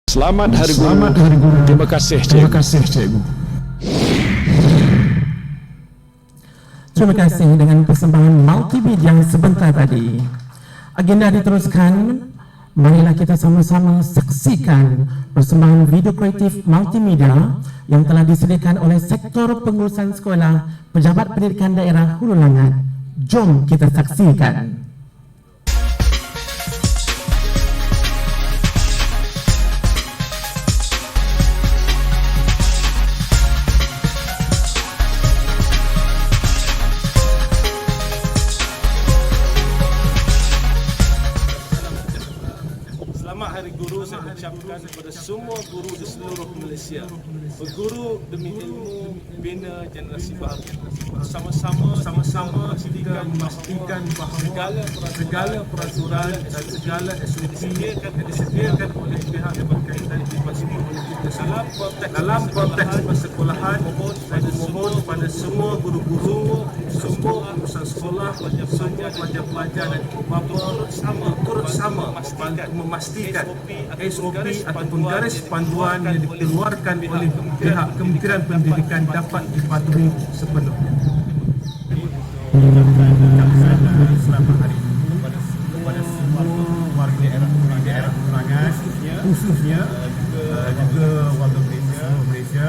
Selamat Hari Guru. Selamat Hari Guru. Terima kasih cikgu. Terima kasih cikgu. Terima kasih dengan persembahan multimedia yang sebentar tadi. Agenda diteruskan. Marilah kita sama-sama saksikan persembahan video kreatif multimedia yang telah disediakan oleh Sektor Pengurusan Sekolah Pejabat Pendidikan Daerah Hulu Langat. Jom kita saksikan. Ucapkan kepada semua guru di seluruh Malaysia, berguru demi ilmu, bina generasi baru. Sama-sama kita memastikan bahawa segala peraturan dan segala SOP disediakan oleh pihak yang berkaitan di masing-masing kita dalam konteks persekolahan. Mohon pada semua guru-guru semua urusan sekolah, semua pelajar-pelajar dan ibu bapa turut sama memastikan SOP ataupun garis panduan yang dikeluarkan oleh pihak Kementerian Pendidikan dapat dipatuhi sepenuhnya. Selamat hari Ibu kepada semua warga daerah Perangas, khususnya juga warga Malaysia.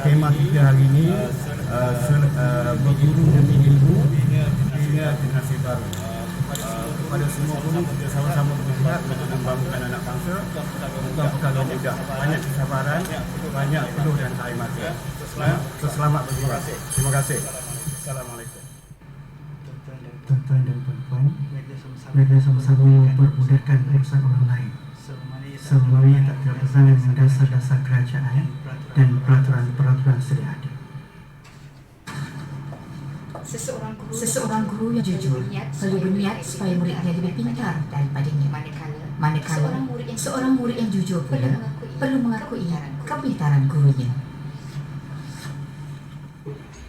Tema kita hari ini berguru demi ilmu hingga generasi baru. Kepada semua guru kita sama-sama bergerak untuk membangunkan anak bangsa bukan perkara mudah. Banyak kesabaran, banyak peluh dan air mata. Selamat berguru. Terima kasih. Assalamualaikum. Tuan-tuan dan puan-puan, mari sama-sama mempermudahkan urusan orang lain. Semuanya tak terkesan dengan dasar-dasar kerajaan dan peraturan-peraturan sedia ada. Seseorang guru yang jujur selalu berniat supaya muridnya lebih pintar daripadanya. Manakala seorang murid yang jujur pula perlu mengakui kepintaran gurunya.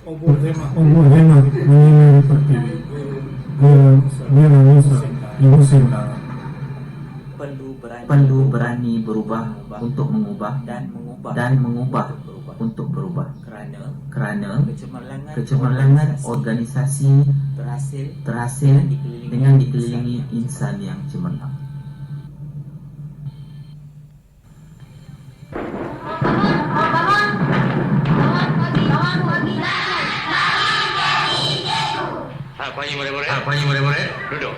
Allah hemat menyertai perlu berani berubah untuk mengubah dan mengubah untuk berubah kerana kecemerlangan organisasi berhasil dengan dikelilingi insan yang cemerlang. Pagi murid-murid, duduk.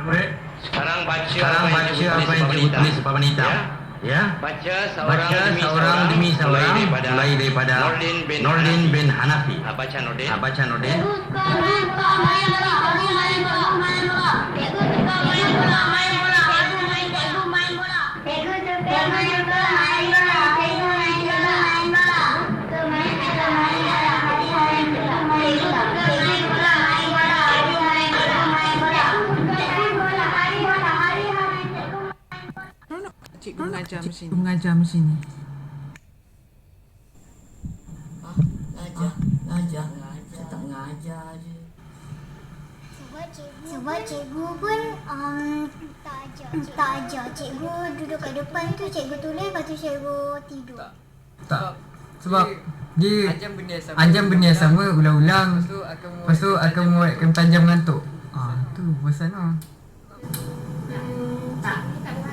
Murid, sekarang baca apa yang ditulis di papan hitam. Ya. Baca seorang demi seorang mulai daripada Nordin bin Hanafi. Baca Nordin. Cikgu mengajar mesin ni. Ngajar. Saya tak mengajar je. Sebab cikgu pun tak ajar. Cikgu duduk kat depan tu, cikgu tulis, lepas tu cikgu tidur. Tak. Sebab dia ajar benda yang sama ulang-ulang. Lepas tu akan membuatkan tajam mengantuk. Tu bosan lah. Tak.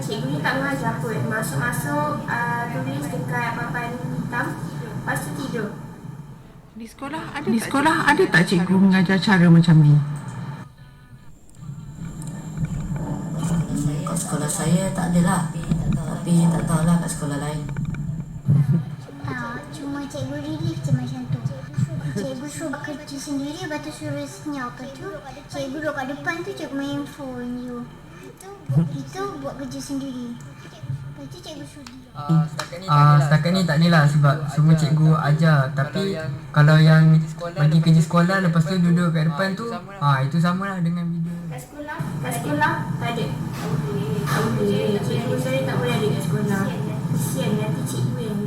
Cikgu ni tak mengajar pun. Masuk-masuk tulis dekat papan hitam, lepas tu tidur. Di sekolah ada tak cikgu mengajar cara macam ni? Kat sekolah saya tak adalah. Tapi tak tahulah kat sekolah lain. Tak, cuma cikgu relief je macam tu. Cikgu suruh kerja sendiri, lepas tu suruh senyap. Lepas tu cikgu duduk kat depan tu, cikgu main phone je. Itu buat kerja sendiri. Lepas tu cikgu suruh diam. Setakat ni tak adalah sebab semua cikgu ajar. Tapi kalau yang bagi kerja sekolah lepas tu duduk kat depan tu, itu samalah dengan video. Kat sekolah tak ada. Tak boleh. Cikgu saya tak boleh ada kat sekolah. Kesian nanti cikgu yang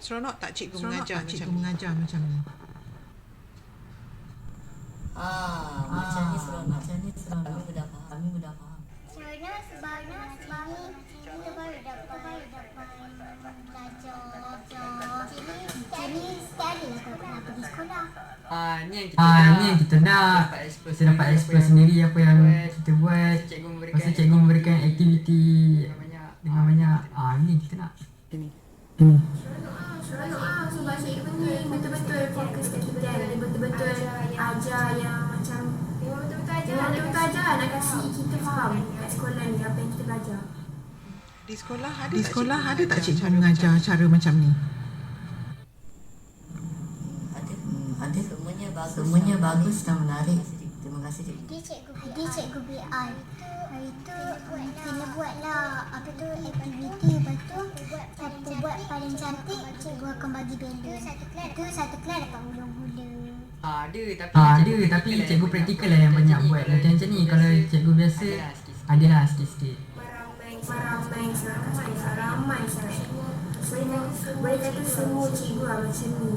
Seronok tak cikgu mengajar macam ni? Macam ni seronok. Kami mudah faham. Seronok sebab kita baru dapat belajar. Jadi sekali lah kalau nak pergi sekolah. Ni yang kita nak. Kita dapat explore sendiri apa yang kita buat. Lepas tu cikgu memberikan aktiviti dengan banyak. Ni kita nak. seronok sebab cikgu ni betul-betul fokus kat kita dan dia betul-betul ajar yang macam betul-betul ajar nak kasi kita faham kat sekolah ni apa yang kita belajar. Di sekolah ada tak cikgu mengajar cara macam ni? Ada. Semuanya bagus dan menarik. Terima kasih cikgu. Dia cikgu BR. Hari tu kena buatlah aktiviti, lepas tu siapa buat paling cantik cikgu akan bagi belon. Itu satu kelas dapat gula-gula. Ada tapi cikgu praktikal lah yang banyak buat latihan macam ni. Kalau cikgu biasa adalah sikit-sikit. Ramai sangat. Boleh kata semua cikgu lah macam ni.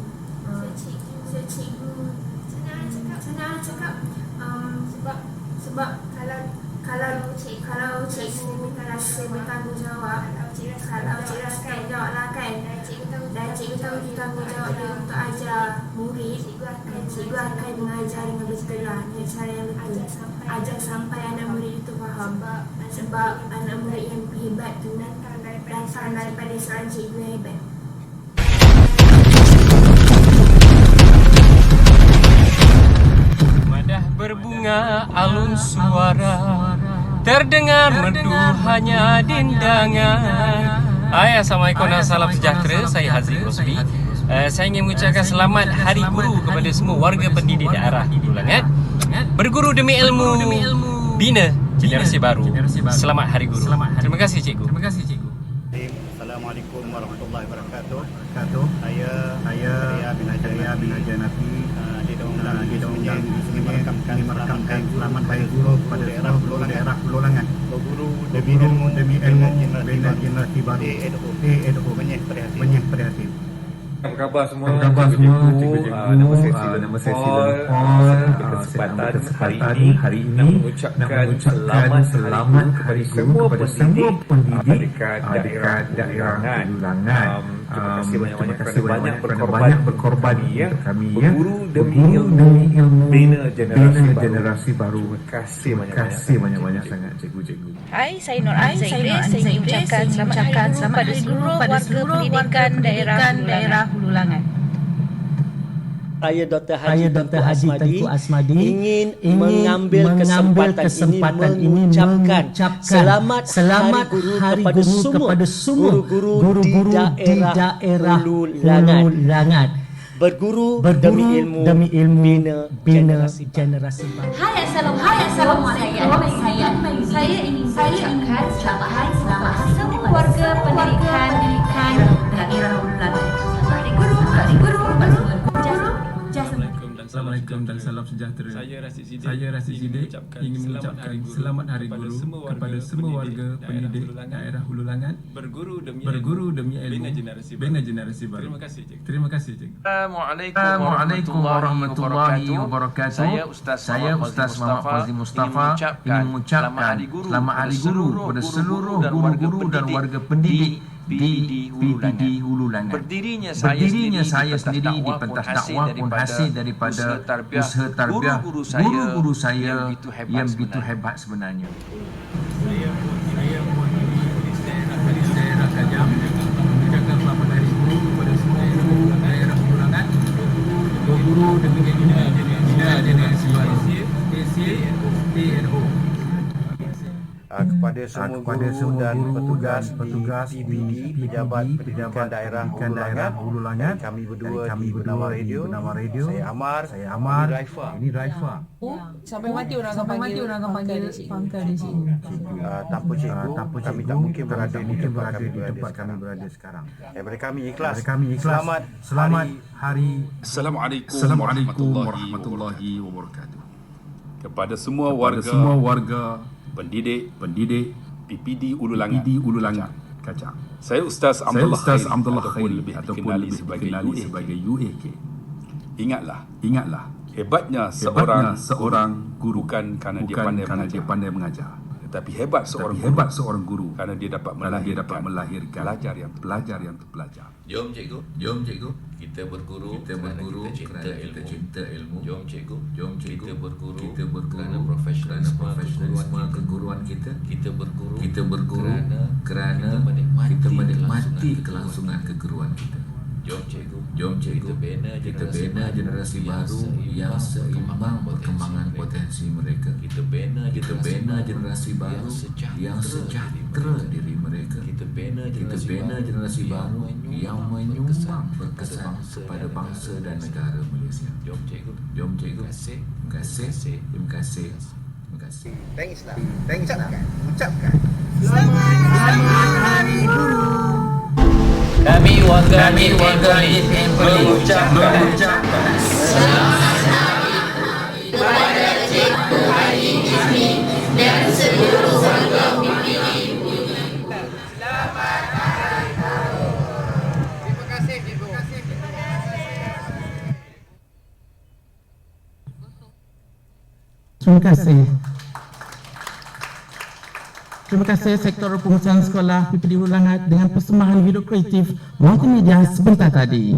Cikgu senang cakap sebab kalau cikgu minta rasa bertanggungjawab, kalau cikgu rasa jawablah kan, dan cikgu tahu tanggungjawab dia untuk ajar murid, cikgu akan mengajar dengan betul-betul dengan cara yang betul, ajar sampai anak murid itu faham. Sebab anak murid yang hebat tu datang daripada seorang cikgu yang hebat. Madah berbunga alun suara, terdengar merdu hanya dindangan. Hai, Assalamualaikum dan salam sejahtera. Saya Haziq Rosli. Saya ingin mengucapkan selamat Hari Guru kepada semua warga pendidik daerah Hulu Langat. Berguru demi ilmu, bina generasi baru. Selamat Hari Guru. Terima kasih cikgu. Assalamualaikum warahmatullahi wabarakatuh. Saya bin Hajar Nafi di Daun di sini merekamkan selamat Hari Guru kepada daerah Hulu Langat. Berguru demi ilmu bina generasi baru. EDO menyeh prihatin. Apa khabar semua? Cikgu-cikgu, nama saya Silan Paul. Kesempatan hari ini nak mengucapkan selamat Hari Guru kepada semua pendidik dekat daerah Hulu Langat. Terima kasih banyak berkorban untuk kami berguru demi ilmu bina generasi baru. Terima kasih banyak-banyak sangat cikgu-cikgu. Hai, saya Nur Aziz. Saya ingin mengucapkan selamat Hari Guru kepada seluruh warga pendidikan daerah Hulu Langat. Saya Dr. Haji Tengku Asmadi ingin mengambil kesempatan ini mengucapkan selamat Hari Guru kepada semua guru-guru di daerah Hulu Langat. Berguru demi ilmu bina generasi baru. Hai, Assalamualaikum. Saya ingin mengucapkan selamat hari semua warga pendidikan daerah Hulu Langat. Hari Guru. Assalamualaikum dan salam sejahtera. Saya Rasid Siddiq ingin mengucapkan selamat Hari Guru kepada semua warga pendidik daerah Hulu Langat. Berguru demi ilmu bina generasi baru. Terima kasih cikgu. Assalamualaikum warahmatullahi wabarakatuh. Saya Ustaz Muhammad Fazli Mustafa ingin mengucapkan selamat Hari Guru kepada seluruh guru-guru dan warga pendidik di Hulu Langat. Berdirinya saya sendiri di pentas dakwah pun hasil daripada usaha tarbiyah guru-guru saya yang begitu hebat sebenarnya. Saya mewakili daerah Kajang mengucapkan selamat Hari Guru kepada semua guru daerah Hulu Langat. Berguru demi bina generasi baru. EDO. Kepada semua guru dan petugas PBD, pejabat pendidikan daerah Hulu Langat, kami berdua di Bernama Radio. Saya Amar, ini Raifa. Sampai mati orang akan panggil di sini. Tanpa cikgu, kami tak mungkin berada di tempat kami berada sekarang. Daripada kami ikhlas. Selamat Hari. Assalamualaikum warahmatullahi wabarakatuh. Kepada semua warga pendidik PPD Hulu Langat Kajang. Saya Ustaz Abdullah Khairi ataupun lebih dikenali sebagai UAK. Ingatlah hebatnya seorang guru bukan kerana dia pandai mengajar, tetapi hebat seorang guru kerana dia dapat melahirkan pelajar yang terpelajar. Jom cikgu, kita berguru kerana kita cinta ilmu. Jom cikgu, kita berguru kerana profesionalisme keguruan kita. Kita berguru kerana kita menikmati kelangsungan keguruan kita. Jom cikgu, kita bina generasi baru yang seimbang perkembangan potensi mereka. Kita bina generasi baru yang sejahtera diri mereka. Kita bina generasi baru yang menyumbang berkesan kepada bangsa dan negara Malaysia. Jom cikgu. Terima kasih. Ucapkan. Selamat Hari Guru. Kami warga Nisbin mengucapkan selamat hari kepada Cikgu Haji Nisbin dan seluruh warga PPD. Selamat Hari Guru. Terima kasih Cikgu. Terima kasih. Terima kasih sektor pengurusan sekolah PPD Hulu Langat dengan persembahan video kreatif multimedia sebentar tadi.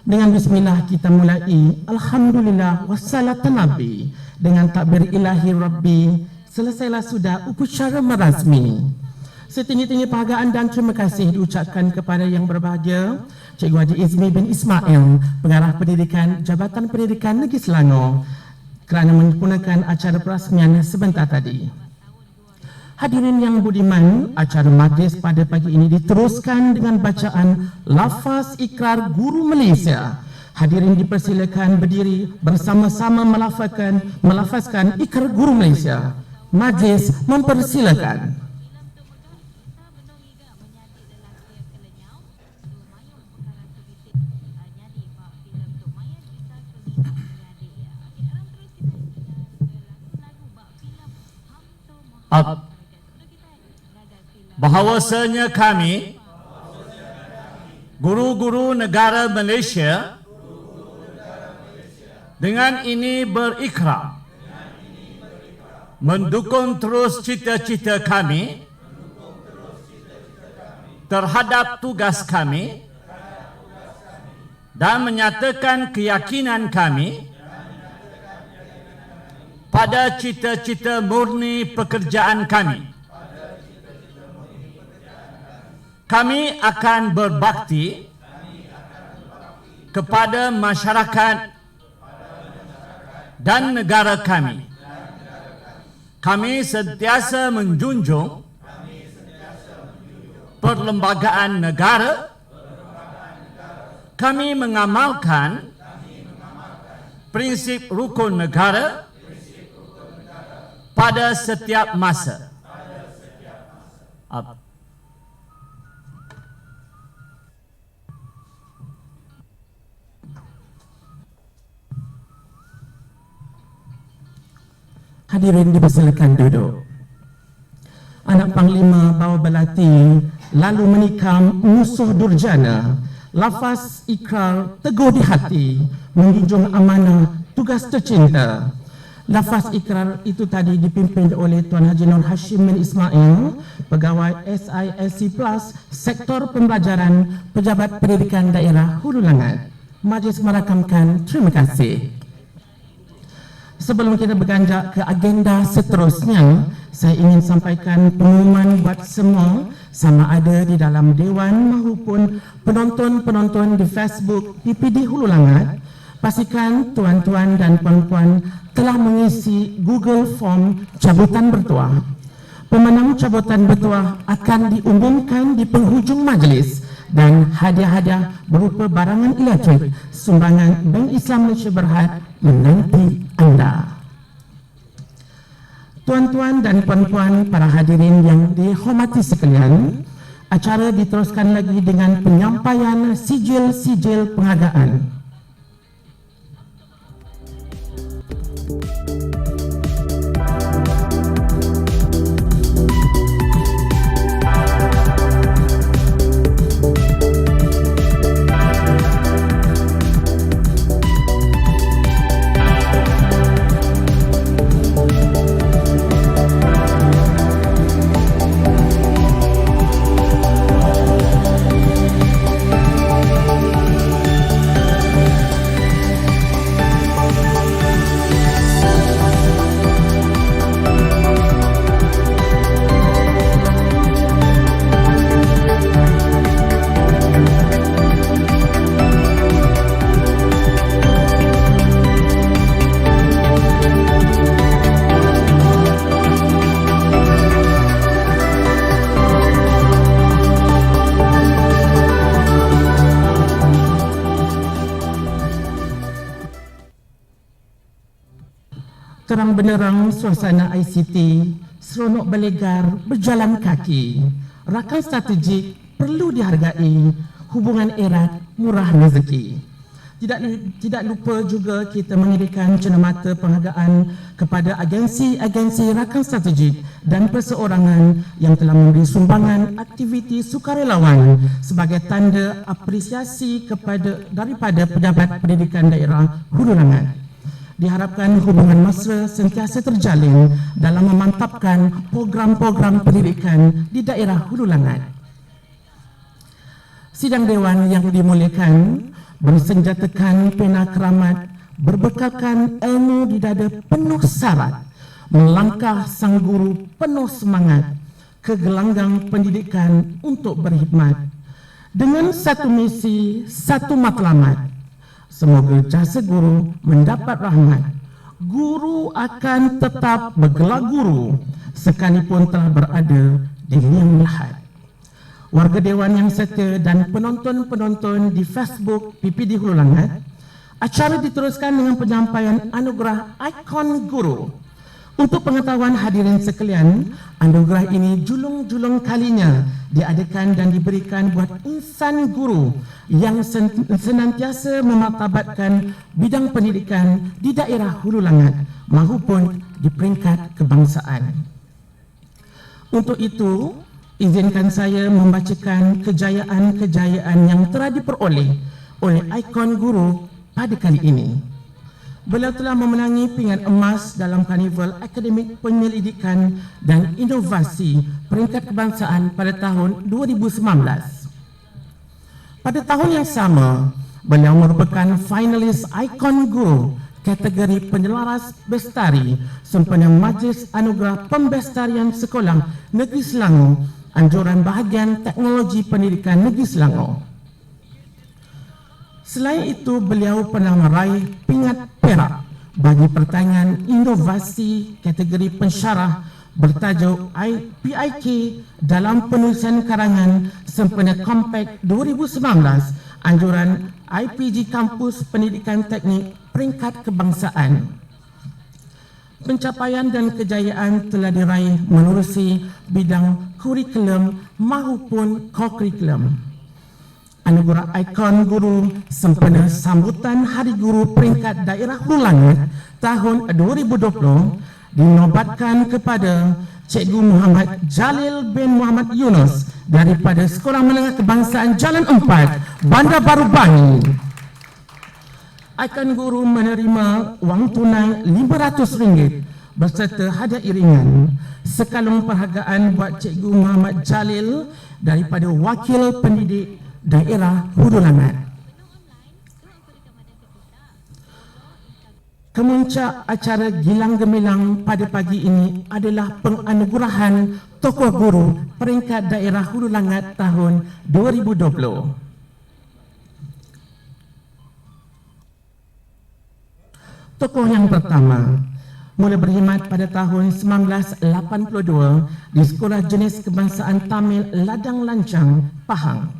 Dengan bismillah kita mulai. Alhamdulillah wassalatu nabi dengan takbir ilahi rabbi. Selesailah sudah upacara merasmi. Setinggi-tinggi penghargaan dan terima kasih diucapkan kepada yang berbahagia Cikgu Haji Izmi bin Ismail, Pengarah Pendidikan Jabatan Pendidikan Negeri Selangor, kerana menyempurnakan acara perasmian sebentar tadi. Hadirin yang budiman, acara majlis pada pagi ini diteruskan dengan bacaan lafaz ikrar Guru Malaysia. Hadirin dipersilakan berdiri bersama-sama melafazkan ikrar Guru Malaysia. Majlis mempersilakan. Bahawasanya kami, guru-guru negara Malaysia, dengan ini berikrar mendukung terus cita-cita kami terhadap tugas kami dan menyatakan keyakinan kami pada cita-cita murni pekerjaan kami. Kami akan berbakti kepada masyarakat dan negara kami. Kami sentiasa menjunjung perlembagaan negara. Kami mengamalkan prinsip rukun negara pada setiap masa. Hadirin dipersilakan duduk. Anak Panglima bawa belati lalu menikam musuh durjana. Lafaz ikrar teguh di hati, menjunjung amanah tugas tercinta. Lafaz ikrar itu tadi dipimpin oleh Tuan Haji Nur Hashim bin Ismail, Pegawai SISC Plus, Sektor Pembelajaran Pejabat Pendidikan Daerah Hulu Langat. Majlis merakamkan. Terima kasih. Sebelum kita berganjak ke agenda seterusnya, saya ingin sampaikan pengumuman buat semua, sama ada di dalam Dewan maupun penonton-penonton di Facebook PPD Hulu Langat. Pastikan tuan-tuan dan puan-puan telah mengisi Google Form cabutan bertuah. Pemenang cabutan bertuah akan diumumkan di penghujung majlis dan hadiah-hadiah berupa barangan elektrik sumbangan Bank Islam Malaysia Berhad menanti anda. Tuan-tuan dan puan-puan, para hadirin yang dihormati sekalian, acara diteruskan lagi dengan penyampaian sijil-sijil penghargaan. terang benderang suasana ICT, seronok belegar berjalan kaki. Rakan strategik perlu dihargai, hubungan erat murah rezeki. Tidak lupa juga kita mengirikan cenderamata penghargaan kepada agensi-agensi rakan strategik dan perseorangan yang telah memberi sumbangan aktiviti sukarelawan sebagai tanda apresiasi daripada pejabat pendidikan daerah Hulu Langat. Diharapkan hubungan mesra sentiasa terjalin dalam memantapkan program-program pendidikan di daerah Hulu Langat. Sidang Dewan yang dimuliakan, bersenjatakan pena keramat, berbekalkan ilmu di dada penuh syarat, melangkah sang guru penuh semangat ke gelanggang pendidikan untuk berkhidmat. Dengan satu misi, satu matlamat, semoga jasa guru mendapat rahmat. Guru akan tetap bergelar guru sekalipun telah berada di liang lahat. Warga Dewan yang setia dan penonton-penonton di Facebook PPD Hulu Langat, acara diteruskan dengan penyampaian anugerah Ikon Guru. Untuk pengetahuan hadirin sekalian, anugerah ini julung-julung kalinya diadakan dan diberikan buat insan guru yang senantiasa memartabatkan bidang pendidikan di daerah Hulu Langat maupun di peringkat kebangsaan. Untuk itu, izinkan saya membacakan kejayaan-kejayaan yang telah diperoleh oleh Ikon Guru pada kali ini. Beliau telah memenangi pingat emas dalam Karnival Akademik Penyelidikan dan Inovasi peringkat kebangsaan pada tahun 2019. Pada tahun yang sama, beliau merupakan finalis Ikon Guru kategori penyelaras bestari sempena Majlis Anugerah Pembestarian Sekolah Negeri Selangor Anjuran Bahagian Teknologi Pendidikan Negeri Selangor. Selain itu, beliau pernah meraih pingat perak bagi pertanyaan inovasi kategori pensyarah bertajuk PIK dalam penulisan karangan sempena Compact 2019 Anjuran IPG Kampus Pendidikan Teknik Peringkat Kebangsaan. Pencapaian dan kejayaan telah diraih menerusi bidang kurikulum maupun co-kurikulum. Anugerah Ikon Guru sempena sambutan Hari Guru Peringkat Daerah Hulu Langat tahun 2020 dinobatkan kepada Cikgu Muhammad Jalil bin Muhammad Yunus daripada Sekolah Menengah Kebangsaan Jalan 4, Bandar Baru Bangi. Ikon Guru menerima wang tunai RM500 berserta hadiah iringan. Sekalung penghargaan buat Cikgu Muhammad Jalil daripada Wakil Pendidik Daerah Hulu Langat. Kemuncak acara Gilang Gemilang pada pagi ini adalah penganugerahan tokoh guru peringkat daerah Hulu Langat tahun 2020. Tokoh yang pertama mula berkhidmat pada tahun 1982 di Sekolah Jenis Kebangsaan Tamil Ladang Lancang, Pahang.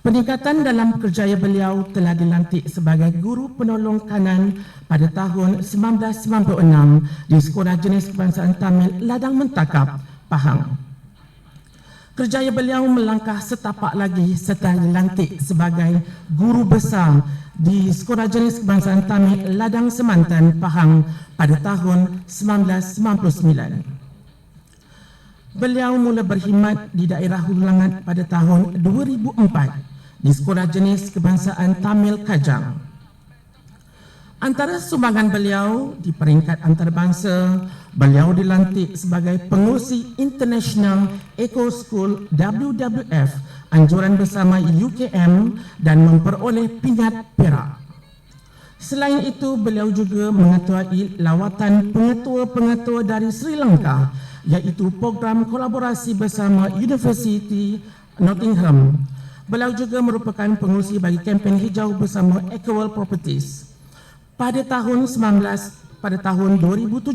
Peningkatan dalam kerjaya beliau telah dilantik sebagai guru penolong kanan pada tahun 1996 di Sekolah Jenis Kebangsaan Tamil Ladang Mentakap, Pahang. Kerjaya beliau melangkah setapak lagi setelah dilantik sebagai guru besar di Sekolah Jenis Kebangsaan Tamil Ladang Semantan, Pahang pada tahun 1999. Beliau mula berkhidmat di daerah Hulu Langat pada tahun 2004 di Sekolah Jenis Kebangsaan Tamil Kajang. Antara sumbangan beliau di peringkat antarabangsa, beliau dilantik sebagai pengurusi International Eco School WWF anjuran bersama UKM dan memperoleh pingat perak. Selain itu, beliau juga mengetuai lawatan pengetua-pengetua dari Sri Lanka, iaitu program kolaborasi bersama University Nottingham. Beliau juga merupakan pengurusi bagi kempen hijau bersama Equal Properties. Pada tahun 2017,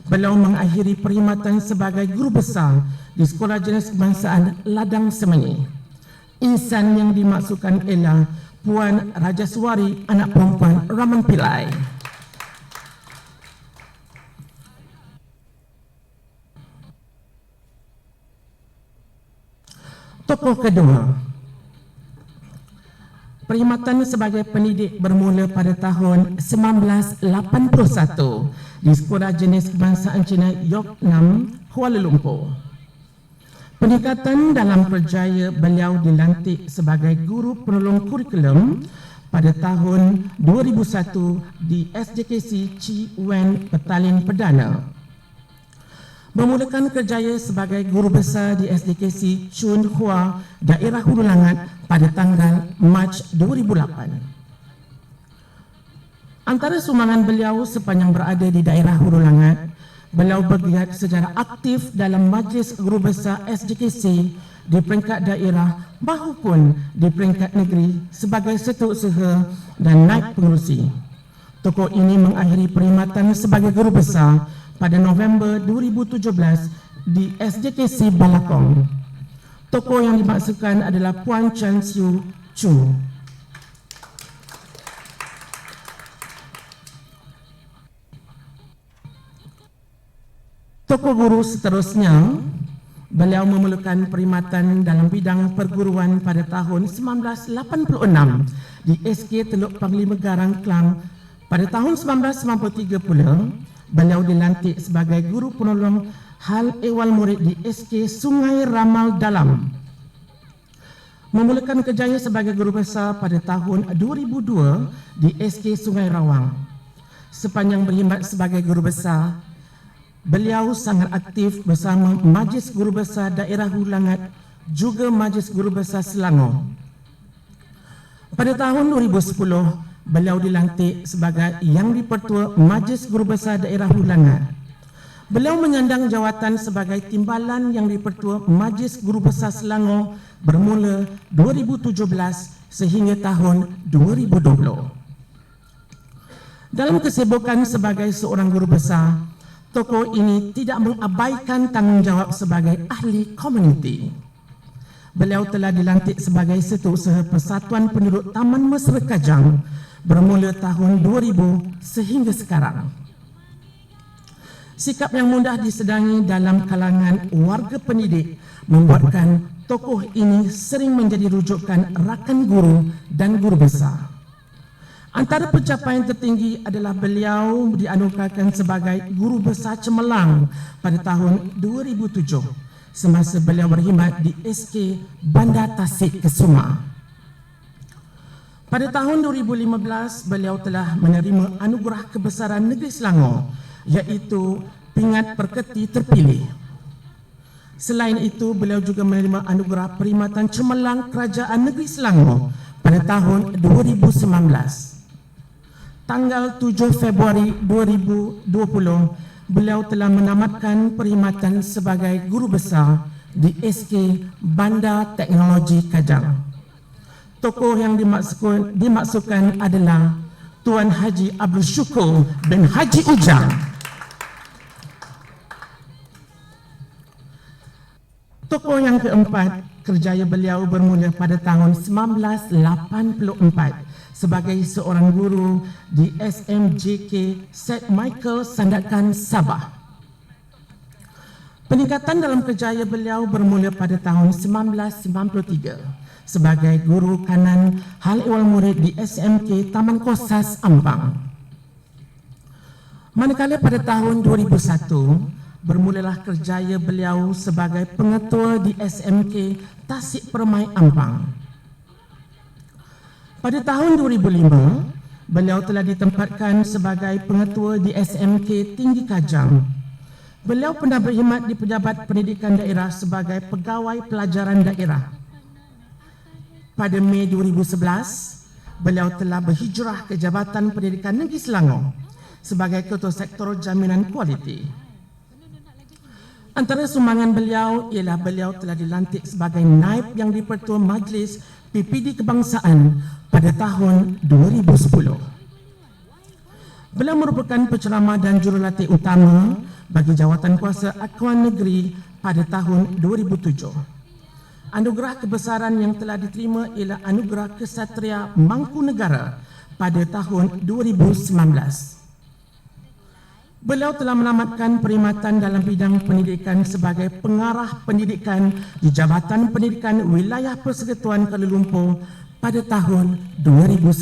beliau mengakhiri perkhidmatan sebagai guru besar di Sekolah Jenis Kebangsaan Ladang Semenyi. Insan yang dimaksudkan ialah Puan Rajaswari, anak perempuan Raman Pillai. Tokoh kedua, perkhidmatan sebagai pendidik bermula pada tahun 1981 di Sekolah Jenis Kebangsaan Cina Yok Nam, Kuala Lumpur. Peningkatan dalam kerjaya beliau dilantik sebagai guru penolong kurikulum pada tahun 2001 di SJKC Chi Wen Petaling Perdana. Memulakan kerjaya sebagai guru besar di SJKC Chun Hua, daerah Hulu Langat pada tanggal Mac 2008. Antara sumbangan beliau sepanjang berada di daerah Hulu Langat, beliau bergiat secara aktif dalam Majlis Guru Besar SJKC di peringkat daerah maupun di peringkat negeri sebagai setiausaha dan naib pengerusi. Tokoh ini mengakhiri perkhidmatan sebagai guru besar pada November 2017 di SJKC Balakong. Tokoh yang dimaksudkan adalah Puan Chan Siu Chu. Tokoh guru seterusnya, beliau memerlukan perkhidmatan dalam bidang perguruan pada tahun 1986 di SK Teluk Panglima Garang Klang. Pada tahun 1993 pula, beliau dilantik sebagai guru penolong hal ehwal murid di SK Sungai Ramal Dalam. Memulakan kerjaya sebagai guru besar pada tahun 2002 di SK Sungai Rawang. Sepanjang berkhidmat sebagai guru besar, beliau sangat aktif bersama Majlis Guru Besar Daerah Hulu Langat, juga Majlis Guru Besar Selangor. Pada tahun 2010, beliau dilantik sebagai Yang di-Pertua Majlis Guru Besar Daerah Hulu Langat. Beliau menyandang jawatan sebagai Timbalan Yang di-Pertua Majlis Guru Besar Selangor bermula 2017 sehingga tahun 2020. Dalam kesibukan sebagai seorang guru besar, tokoh ini tidak mengabaikan tanggungjawab sebagai ahli komuniti. Beliau telah dilantik sebagai Setiausaha Persatuan Penduduk Taman Mesra Kajang bermula tahun 2000 sehingga sekarang. Sikap yang mudah disedangi dalam kalangan warga pendidik membuatkan tokoh ini sering menjadi rujukan rakan guru dan guru besar. Antara pencapaian tertinggi adalah beliau dianugerahkan sebagai Guru Besar Cemerlang pada tahun 2007 semasa beliau berkhidmat di SK Bandar Tasik Kesuma. Pada tahun 2015, beliau telah menerima anugerah kebesaran negeri Selangor, iaitu Pingat Perketi Terpilih. Selain itu, beliau juga menerima anugerah Perkhidmatan Cemerlang Kerajaan Negeri Selangor pada tahun 2019. Tanggal 7 Februari 2020, beliau telah menamatkan perkhidmatan sebagai guru besar di SK Bandar Teknologi Kajang. Tokoh yang dimaksudkan adalah Tuan Haji Abdul Syukur bin Haji Ujang. Tokoh yang keempat, kerjaya beliau bermula pada tahun 1984 sebagai seorang guru di SMJK St. Michael Sandakan, Sabah. Peningkatan dalam kerjaya beliau bermula pada tahun 1993 sebagai guru kanan hal ehwal murid di SMK Taman Kosas, Ampang. Manakala pada tahun 2001, bermulalah kerjaya beliau sebagai pengetua di SMK Tasik Permai, Ampang. Pada tahun 2005, beliau telah ditempatkan sebagai pengetua di SMK Tinggi Kajang. Beliau pernah berkhidmat di Pejabat Pendidikan Daerah sebagai Pegawai Pelajaran Daerah. Pada Mei 2011, beliau telah berhijrah ke Jabatan Pendidikan Negeri Selangor sebagai Ketua Sektor Jaminan Kualiti. Antara sumbangan beliau ialah beliau telah dilantik sebagai Naib Yang di-Pertua Majlis PPD Kebangsaan pada tahun 2010. Beliau merupakan penceramah dan jurulatih utama bagi Jawatan Kuasa Akuan Negeri pada tahun 2007. Anugerah kebesaran yang telah diterima ialah Anugerah Kesatria Mangkunegara pada tahun 2019. Beliau telah menamatkan perkhidmatan dalam bidang pendidikan sebagai pengarah pendidikan di Jabatan Pendidikan Wilayah Persekutuan Kuala Lumpur pada tahun 2019.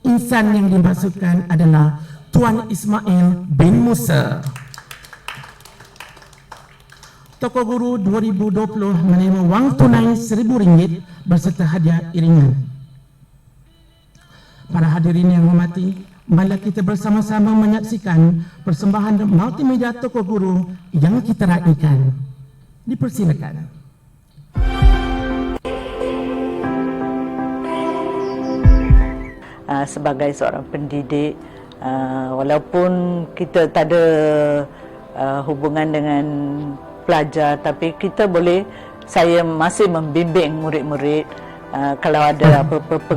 Insan yang dimaksudkan adalah Tuan Ismail bin Musa. Tokoh Guru 2020 menerima wang tunai RM1,000 berserta hadiah iringan. Para hadirin yang hormati, marilah kita bersama-sama menyaksikan persembahan multimedia Tokoh Guru yang kita raikan. Dipersilakan. Sebagai seorang pendidik, walaupun kita tak ada hubungan dengan pelajar, tapi saya masih membimbing murid-murid. Kalau ada apa-apa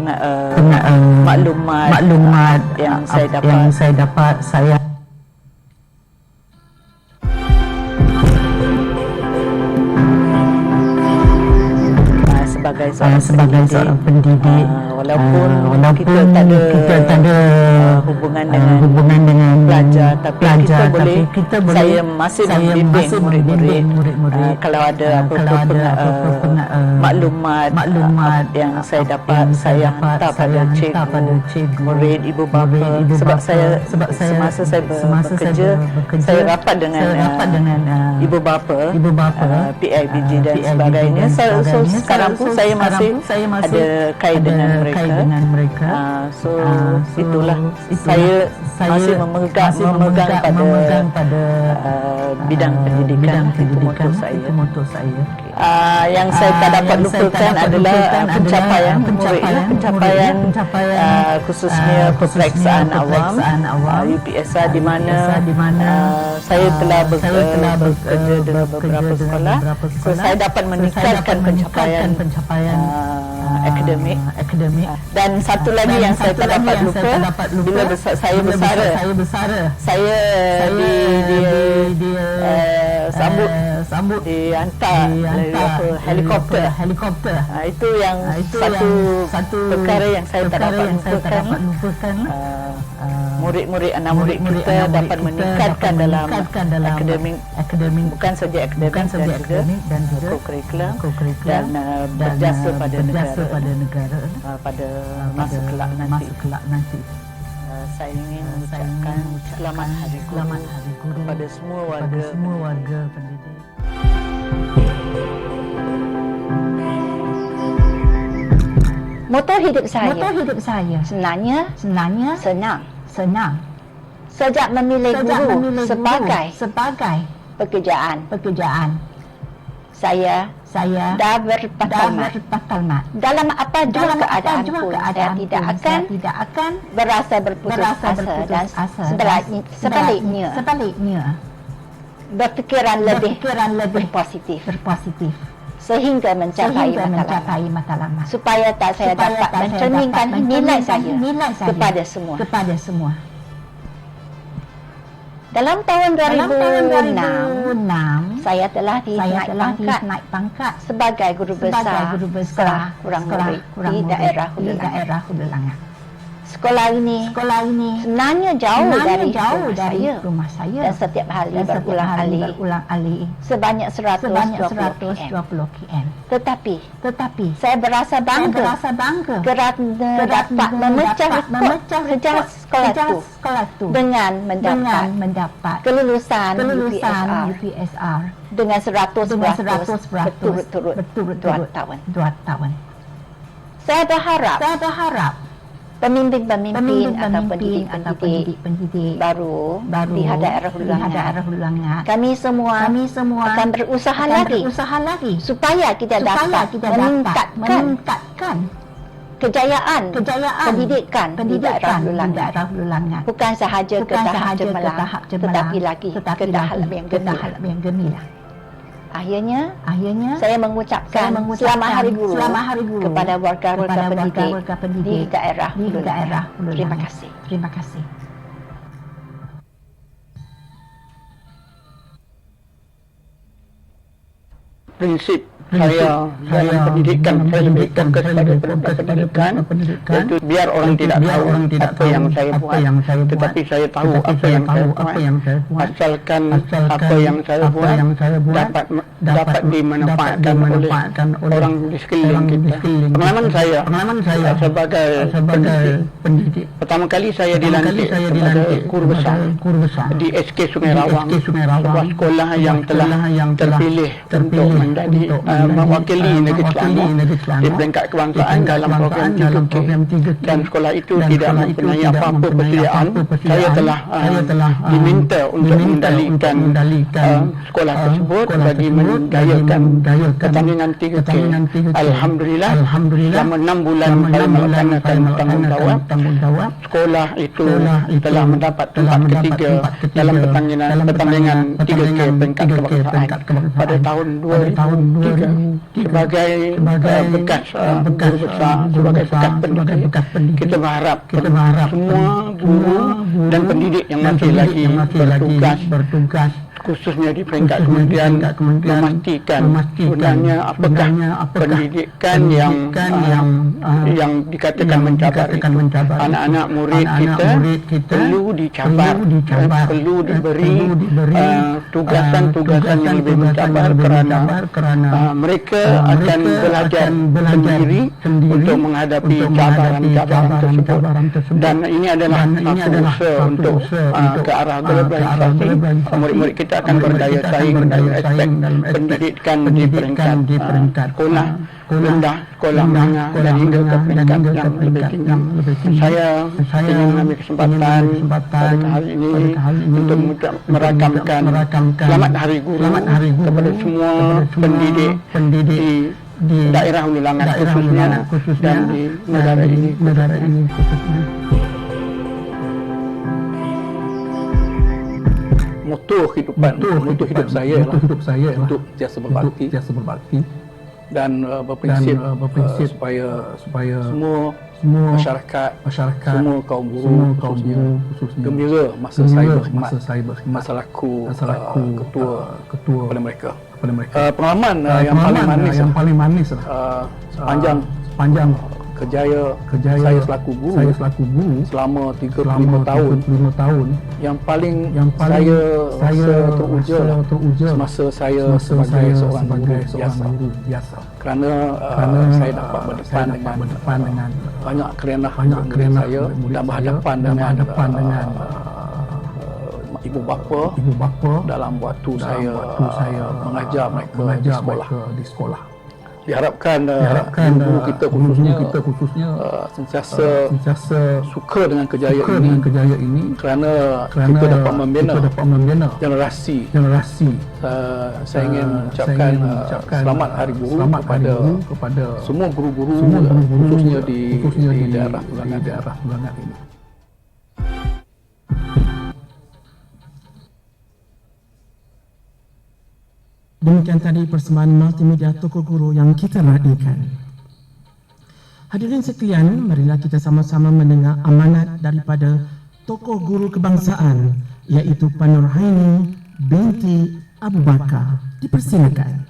maklumat yang saya dapat, saya sebagai seorang pendidik, walaupun kita tak ada hubungan dengan pelajar, tapi kita boleh saya masih membimbing murid-murid. Kalau ada apa-apa maklumat yang saya dapat, saya hantar pada cikgu, murid, ibu bapa. Sebab semasa saya bekerja, saya rapat dengan ibu bapa, PIBG dan sebagainya. Sekarang pun saya masih ada kait dengan mereka. Itulah saya masih memegang pada bidang pendidikan. Itu motor saya. Yang saya tak dapat lupakan adalah pencapaian murid, khususnya peperiksaan awam UPSR, di mana saya telah bekerja dalam beberapa sekolah. Saya dapat meningkatkan pencapaian akademik. Dan satu lagi yang saya tak dapat lupa, bila saya bersara, saya dihantar helikopter. Itu yang satu perkara yang saya tak dapat lupakan. Murid-murid, anak murid kita dapat meningkatkan dalam akademik, bukan saja akademik dan juga co-curricular, dan berjasa pada negara pada masa kelak nanti. Saya ingin mengucapkan selamat Hari Guru kepada semua warga pendidik. Motor hidup saya sebenarnya senang. Sejak memilih guru sebagai pekerjaan, saya dah berpatah dalam apa jua keadaan pun. Saya tidak akan berasa berputus asa, dan sebaliknya berfikiran lebih positif sehingga mencapai matlamat, supaya saya dapat mencerminkan nilai saya kepada semua. Dalam tahun 2006, saya telah dinaik pangkat sebagai guru besar sekolah kurang murid di daerah Hulu Langat. Sekolah ini sebenarnya jauh dari rumah saya, dan setiap hari berulang ali sebanyak 120 km. Tetapi saya berasa bangga kerana dapat memecah sejarah sekolah itu dengan mendapat kelulusan UPSR dengan 100% berturut-turut 2 tahun. Saya berharap pemimpin atau pendidik baru di daerah Hulu Langat, kami semua akan berusaha lagi supaya kita dapat meningkatkan kejayaan pendidikan di daerah Hulu Langat, bukan sahaja ke tahap cemerlang, tetapi lagi ke tahap yang gemilang. Akhirnya saya mengucapkan selamat Hari Guru kepada warga pendidik di daerah Hulu Langat. Terima kasih. Prinsip saya dalam pendidikan, saya lebih fokus pada pendidikan, iaitu biar orang tidak tahu apa yang saya buat, tetapi saya tahu apa yang saya buat, asalkan apa yang saya buat dapat dimanfaatkan oleh orang di sekeliling kita. Pengalaman saya sebagai pendidik, pertama kali saya dilantik sebagai guru besar di SK Sungai Rawang, sebuah sekolah yang telah terpilih untuk menjadi mewakili negeri Selangor di peringkat kebangsaan dalam program 3K, dan sekolah itu tidak mempunyai apa-apa persediaan. Saya telah diminta untuk mengendalikan sekolah tersebut bagi mendayakan pertandingan 3K. Alhamdulillah, selama 6 bulan saya melaksanakan tanggungjawab. Sekolah itu telah mendapat tempat ketiga dalam pertandingan 3K peringkat kebangsaan pada tahun 2003. Sebagai bekas guru besar, sebagai bekas pendidik, kita berharap semua guru dan pendidik yang masih lagi bertugas khususnya di peringkat kementerian memastikan sebenarnya apakah pendidikan yang dikatakan mencabar itu. Anak-anak murid kita perlu dicabar, perlu diberi tugasan-tugasan yang lebih mencabar, kerana mereka akan belajar sendiri untuk menghadapi cabaran-cabaran tersebut. Dan ini adalah satu usaha untuk ke arah globalisasi. Murid-murid kita akan berdaya saing dalam aspek pendidikan di peringkat sekolah rendah, sekolah menengah dan hingga ke peringkat yang lebih tinggi. Saya ingin mengambil kesempatan pada hari ini untuk merakamkan Selamat Hari Guru kepada semua pendidik di daerah Hulu Langat khususnya dan di negara ini khususnya. Moto hidup saya untuk sentiasa berbakti dan berprinsip supaya semua masyarakat, semua kaum guru khususnya gembira masa saya berkhidmat selaku ketua kepada mereka. Pengalaman yang paling manis sepanjang kerjaya saya selaku guru selama 35 tahun, yang paling saya rasa teruja semasa saya sebagai seorang guru biasa, kerana saya dapat berdepan dengan banyak kerenah murid saya dan berhadapan dengan ibu bapa dalam waktu saya mengajar mereka di sekolah. Diharapkan guru kita khususnya sentiasa suka dengan kejayaan ini kerana kita dapat membina generasi. Saya ingin mengucapkan Selamat Hari Guru kepada semua guru-guru khususnya di daerah Pulangan ini. Demikian tadi persembahan multimedia Tokoh Guru yang kita raikan. Hadirin sekalian, marilah kita sama-sama mendengar amanat daripada Tokoh Guru Kebangsaan, iaitu Puan Nurhaini binti Abu Bakar. Dipersilakan.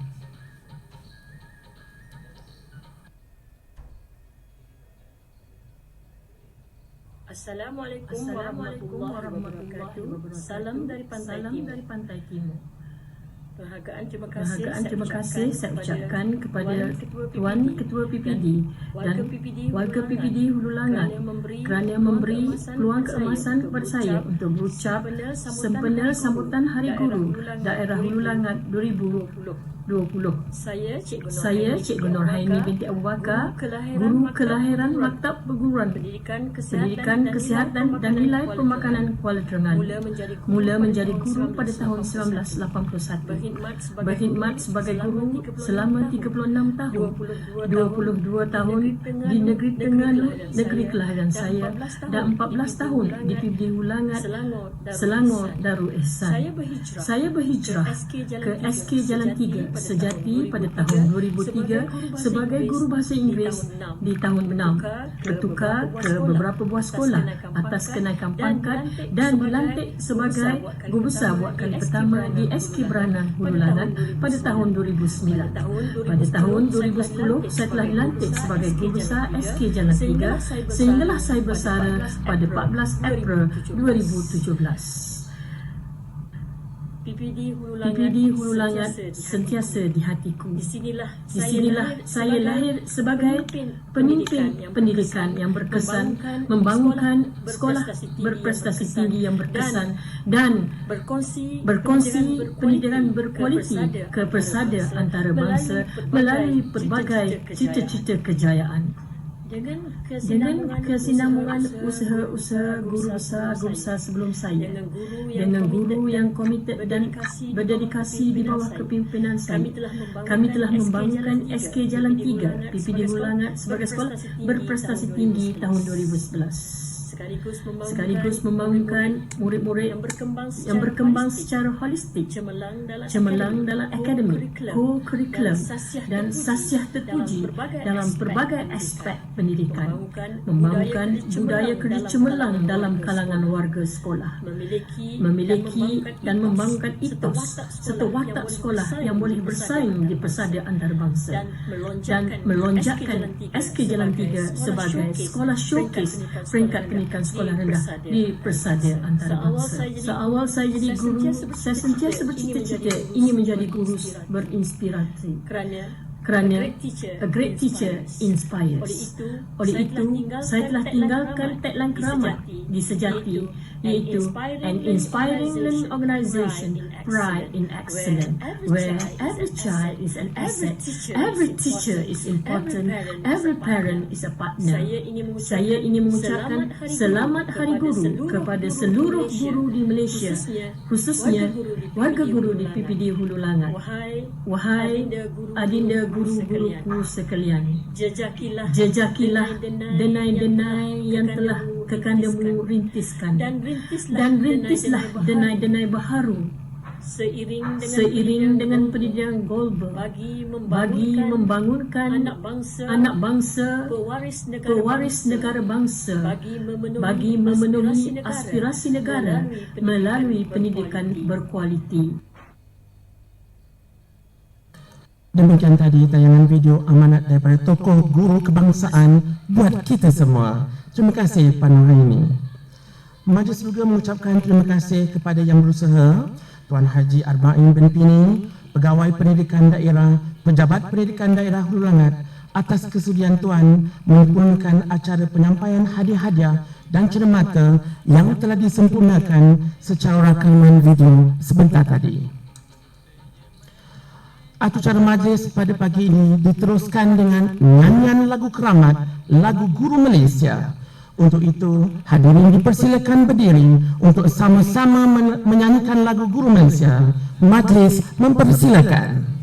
Assalamualaikum warahmatullahi wabarakatuh. Salam dari Pantai Timur. Perhargaan terima kasih saya ucapkan kepada Tuan Ketua PPD dan warga PPD Hulu Langat kerana memberi peluang keemasan kepada saya untuk berucap sempena sambutan Hari Guru Daerah Hulu Langat 2020. Saya Cikgu Nurhaini binti Abu Bakar, guru kelahiran Maktab Perguruan Pendidikan Kesihatan dan Nilai Pemakanan Kuala Terengganu. Mula menjadi guru pada tahun 1981. Berkhidmat sebagai guru selama 36 tahun, 22 tahun di negeri Terengganu, negeri kelahiran saya, dan 14 tahun di PPD Hulu Langat, Selangor, Darul Ihsan. Saya berhijrah ke SK Jalan 3 sejati pada tahun 2003 sebagai guru bahasa Inggeris di tahun 6, bertukar ke beberapa buah sekolah atas kenaikan pangkat dan dilantik sebagai guru besar buat kali pertama di SK Beranak Hulu Langat pada tahun 2009. Pada tahun 2010, saya telah dilantik sebagai guru besar SK Jalan 3 sehinggalah saya bersara pada 14 April 2017. PPD Hulu Langat sentiasa di hatiku. Di sinilah saya lahir sebagai pemimpin pendidikan yang berkesan, membangunkan sekolah berprestasi tinggi yang berkesan dan berkongsi pendidikan berkualiti ke persada antarabangsa melalui pelbagai cita-cita kejayaan. Dengan kesinambungan usaha-usaha guru besar sebelum saya, dengan guru yang komited dan berdedikasi di bawah kepimpinan saya, kami telah membangunkan SK Jalan 3 PPD Hulu Langat sebagai sekolah berprestasi tinggi tahun 2011. Sekaligus membangunkan murid-murid yang berkembang secara holistik, cemerlang dalam akademik, co-curriculum dan sasiah terpuji dalam pelbagai aspek pendidikan, membangunkan budaya kerja cemerlang dalam kalangan warga sekolah, memiliki dan membangunkan etos serta watak sekolah yang boleh bersaing di persada antarabangsa dan melonjakkan SK Jalan 3 sebagai sekolah showcase peringkat pendidikan sekolah rendah di persada antarabangsa. Seawal saya jadi guru, saya sentiasa bercita-cita ingin menjadi guru berinspirasi. Kerana a great teacher inspires. Oleh itu, saya telah tinggalkan tagline keramat di Sejati, iaitu an inspiring learning organisation, pride in excellence, where every child is an asset, every teacher is important, every parent is a partner. Saya ingin mengucapkan selamat Hari Guru kepada seluruh guru di Malaysia, khususnya warga guru di PPD Hulu Langat. Wahai adinda guru-guruku sekalian, jejakilah denai-denai yang telah kekandamu rintiskan dan rintislah denai-denai baharu seiring dengan pendidikan global bagi membangunkan anak bangsa pewaris negara bangsa, bagi memenuhi aspirasi negara melalui pendidikan berkualiti. Demikian tadi tayangan video amanat daripada tokoh guru kebangsaan buat kita semua. Terima kasih Puan Nuraini. Majlis juga mengucapkan terima kasih kepada yang berusaha, Tuan Haji Arba'in bin Pini, Pegawai Pendidikan Daerah, Pejabat Pendidikan Daerah Hulu Langat atas kesudian Tuan menyempurnakan acara penyampaian hadiah-hadiah dan cermata yang telah disempurnakan secara rakaman video sebentar tadi. Acara majlis pada pagi ini diteruskan dengan nyanyian lagu keramat, lagu Guru Malaysia. Untuk itu, hadirin dipersilakan berdiri untuk sama-sama menyanyikan lagu Guru Malaysia. Majlis mempersilakan.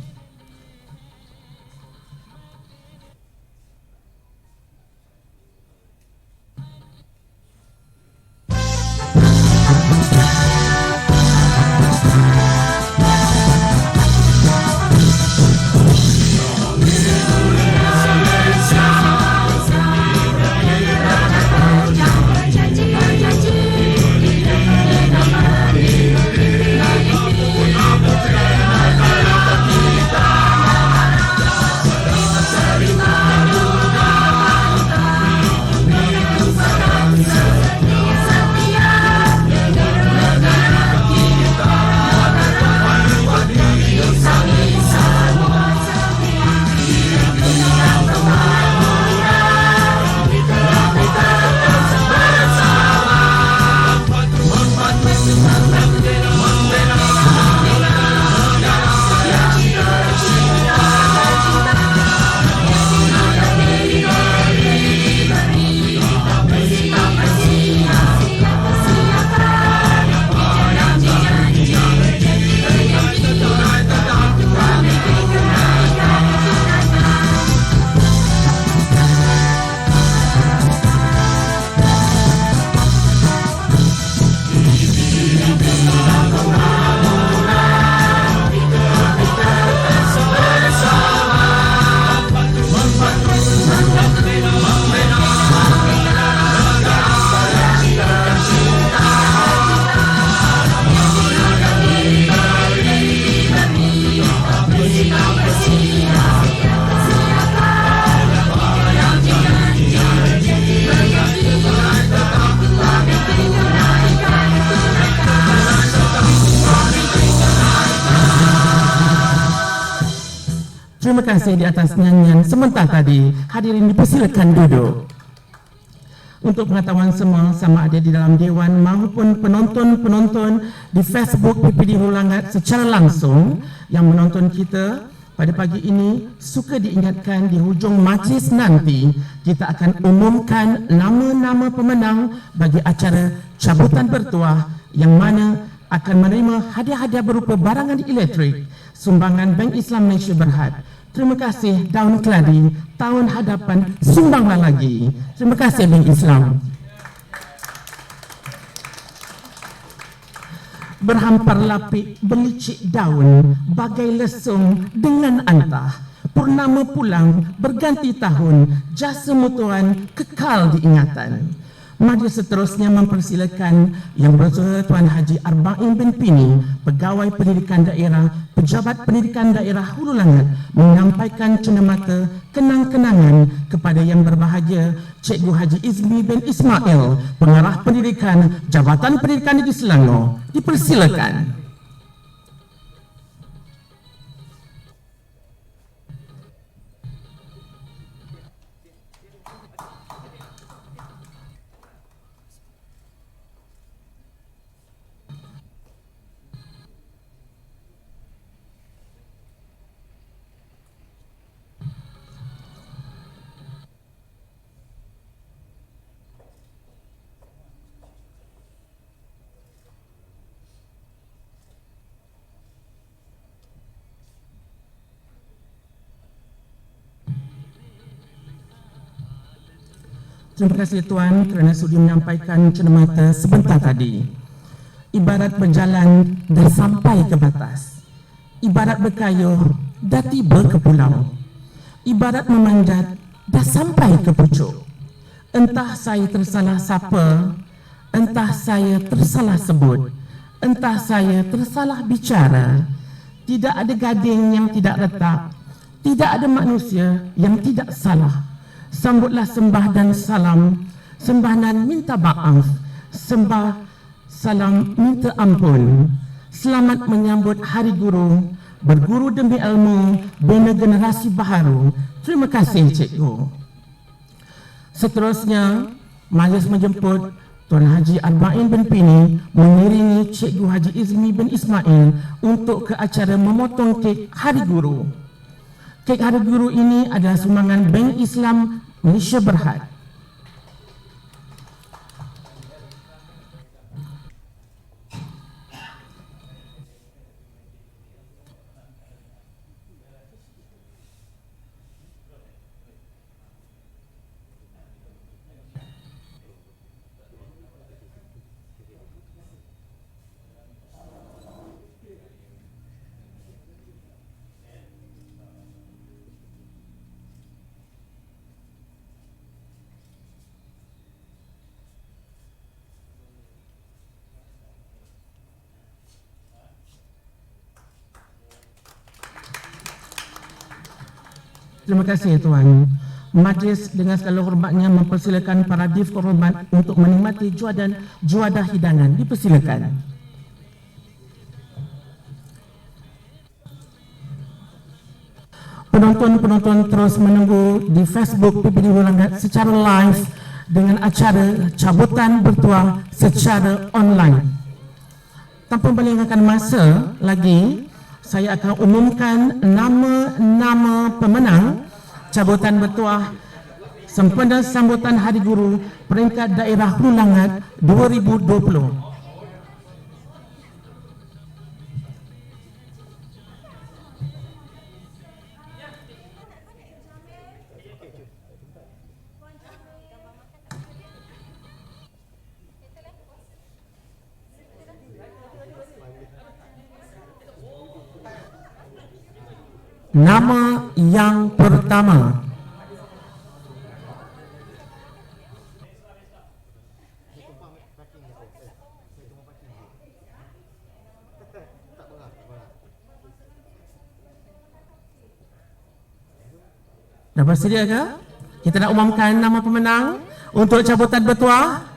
Terima kasih di atas nyanyian sebentar tadi. Hadirin dipersilakan duduk. Untuk pengetahuan semua, sama ada di dalam Dewan maupun penonton-penonton di Facebook PPD Hulu Langat secara langsung yang menonton kita pada pagi ini, suka diingatkan di hujung majlis nanti kita akan umumkan nama-nama pemenang bagi acara cabutan bertuah yang mana akan menerima hadiah-hadiah berupa barangan elektrik sumbangan Bank Islam Malaysia Berhad. Terima kasih Daun Keladi, tahun hadapan sumbanglah lagi. Terima kasih Bank Islam. Berhampar lapik belicik daun bagai lesung dengan antah. Purnama pulang berganti tahun, jasa mutuan kekal diingatan. Majlis seterusnya mempersilakan Yang Bersaudara Tuan Haji Arba'in bin Pini, Pegawai Pendidikan Daerah, Pejabat Pendidikan Daerah Hulu Langat, menyampaikan cenderamata kenang-kenangan kepada Yang Berbahagia Cikgu Haji Izmi bin Ismail, Pengarah Pendidikan Jabatan Pendidikan Negeri Selangor. Dipersilakan. Terima kasih Tuan kerana sudi menyampaikan cenderamata sebentar tadi. Ibarat berjalan dan sampai ke batas. Ibarat berkayuh dah tiba ke pulau. Ibarat memanjat dah sampai ke pucuk. Entah saya tersalah sapa, entah saya tersalah sebut, entah saya tersalah bicara. Tidak ada gading yang tidak retak, tidak ada manusia yang tidak salah. Sambutlah sembah dan salam, sembah dan minta maaf, sembah salam minta ampun. Selamat menyambut Hari Guru, berguru demi ilmu, bina generasi baharu. Terima kasih Cikgu. Seterusnya, majlis menjemput Tuan Haji Arba'in bin Pini mengiringi Cikgu Haji Izmi bin Ismail untuk ke acara memotong kek Hari Guru. Kek Hari Guru ini adalah sumbangan Bank Islam Malaysia Berhad. Terima kasih Tuan. Majlis dengan segala hormatnya mempersilakan para div hormat untuk menikmati juadah hidangan. Dipersilakan. Penonton-penonton terus menunggu di Facebook PPD Hulu Langat secara live dengan acara cabutan bertuah secara online. Tanpa melengahkan masa lagi, saya akan umumkan nama-nama pemenang cabutan bertuah sempena sambutan Hari Guru peringkat daerah Hulu Langat 2020. Nama yang pertama, dah bersedia ke? Kita nak umumkan nama pemenang untuk cabutan bertuah.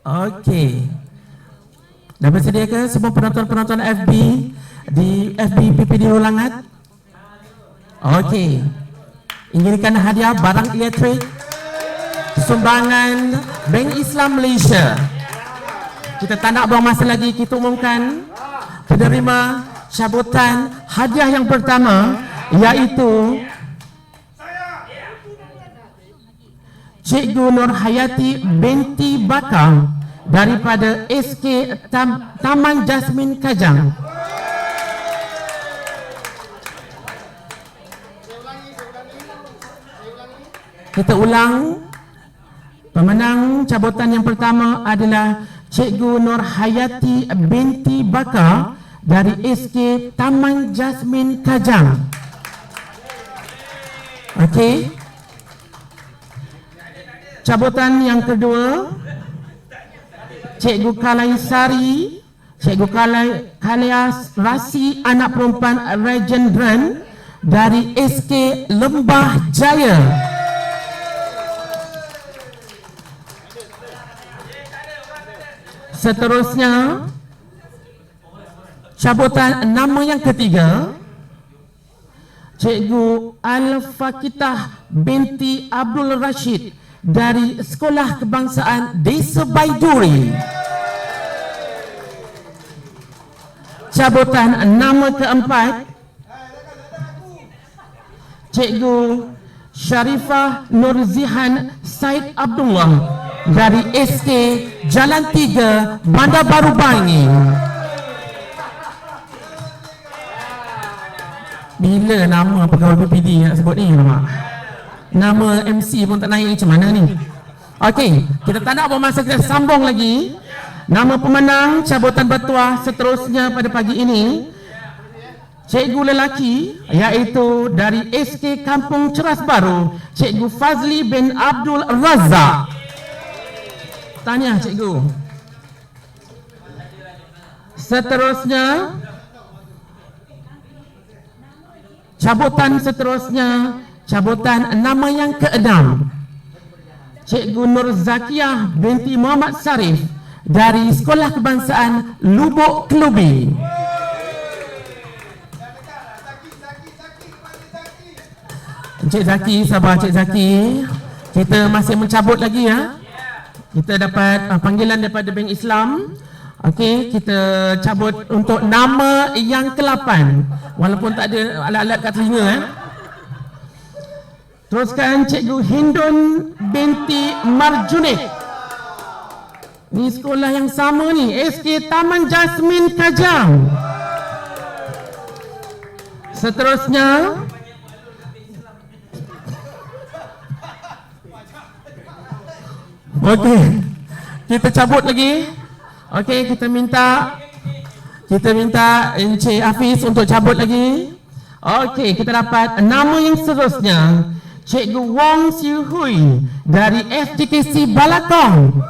Okey. Dah bersedia ke semua penonton-penonton FB di FB PPD Ulangat? Okey. Inginkan hadiah barang elektrik sumbangan Bank Islam Malaysia. Kita tak nak buang masa lagi, kita umumkan penerima cabutan hadiah yang pertama, iaitu Cikgu Nur Hayati binti Bakar daripada SK Taman Jasmin Kajang. Kita ulang. Pemenang cabutan yang pertama adalah Cikgu Nur Hayati binti Bakar dari SK Taman Jasmin Kajang. Okey. Cabutan yang kedua, Cikgu Kalaisari, Cikgu Kalaisari anak perempuan Rajendran dari SK Lembah Jaya. Seterusnya, cabutan nama yang ketiga, Cikgu Al-Fakitah binti Abdul Rashid dari Sekolah Kebangsaan Desa Baiduri. Cabutan nama keempat, Cikgu Sharifah Nurzihan Said Abdullah dari SK Jalan 3 Bandar Baru Bangi. Bila nama pegawai PPD nak sebut ni, Mak? Nama MC pun tak naik, macam mana ni? Okey, kita tak nak buang masa, kita sambung lagi. Nama pemenang cabutan bertuah seterusnya pada pagi ini, cikgu lelaki, iaitu dari SK Kampung Ceras Baru, Cikgu Fazli bin Abdul Razak. Tanya cikgu. Seterusnya, cabutan seterusnya, cabutan nama yang keenam, Cikgu Nur Zakiyah binti Muhammad Sarif dari Sekolah Kebangsaan Lubuk Kelubi. Encik Zaki, sabar Encik Zaki. Kita masih mencabut lagi ya. Kita dapat panggilan daripada Bank Islam. Okey, kita cabut untuk nama yang ke-8. Walaupun tak ada alat-alat kat telinga Teruskan Cikgu Hindun binti Marjunik. Ni sekolah yang sama ni, SK Taman Jasmin Kajang. Seterusnya, okey, kita cabut lagi. Okey, kita minta Encik Hafiz untuk cabut lagi. Okey, kita dapat nama yang seterusnya, Cikgu Wong Siu Hui dari FDKC Balakong.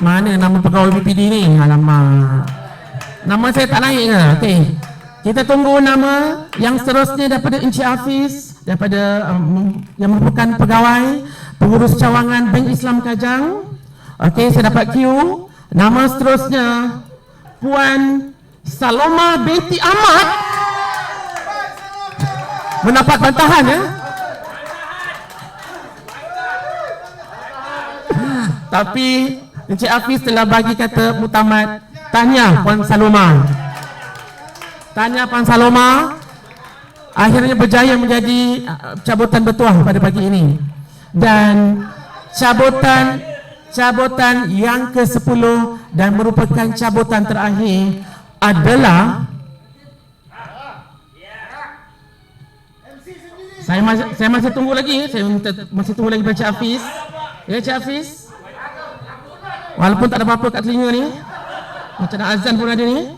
Mana nama pegawai BPD ni? Alamak, nama saya tak naik ke? Okey, kita tunggu nama yang seterusnya daripada Encik Hafiz, daripada yang merupakan pegawai pengurus cawangan Bank Islam Kajang. Okey, saya dapat queue. Nama seterusnya Puan Saloma binti Ahmad mendapat bantahan ya. Tapi Encik Hafiz telah bagi kata muktamad. Tahniah Puan Saloma. Tahniah Puan Saloma, akhirnya berjaya menjadi cabutan bertuah pada pagi ini. Dan cabutan yang ke-10 dan merupakan cabutan terakhir adalah, saya masih tunggu lagi, masih tunggu lagi Encik Hafiz. Ya Encik Hafiz, walaupun tak ada apa-apa kat telinga ni, macam nak azan pun ada ni.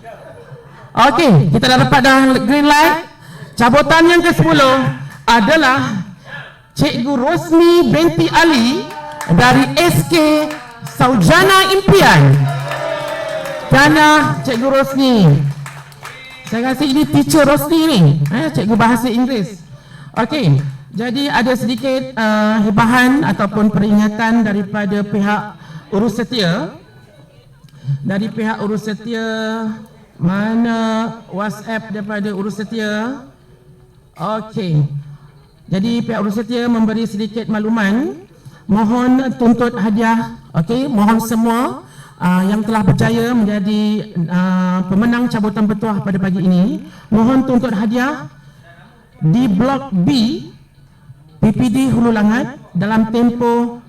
Okey, kita dah dapat dah green light. Cabutan yang ke-10 adalah Cikgu Rosni binti Ali dari SK Saujana Impian. Tahniah Cikgu Rosni. Saya rasa ini teacher Rosni ni, cikgu bahasa Inggeris. Okey, jadi ada sedikit hibahan ataupun peringatan daripada pihak urus setia, mana WhatsApp daripada urus setia? Okey. Jadi pihak urus setia memberi sedikit makluman. Mohon tuntut hadiah. Okey, mohon semua yang telah berjaya menjadi pemenang cabutan bertuah pada pagi ini, mohon tuntut hadiah di blok B PPD Hulu Langat dalam tempoh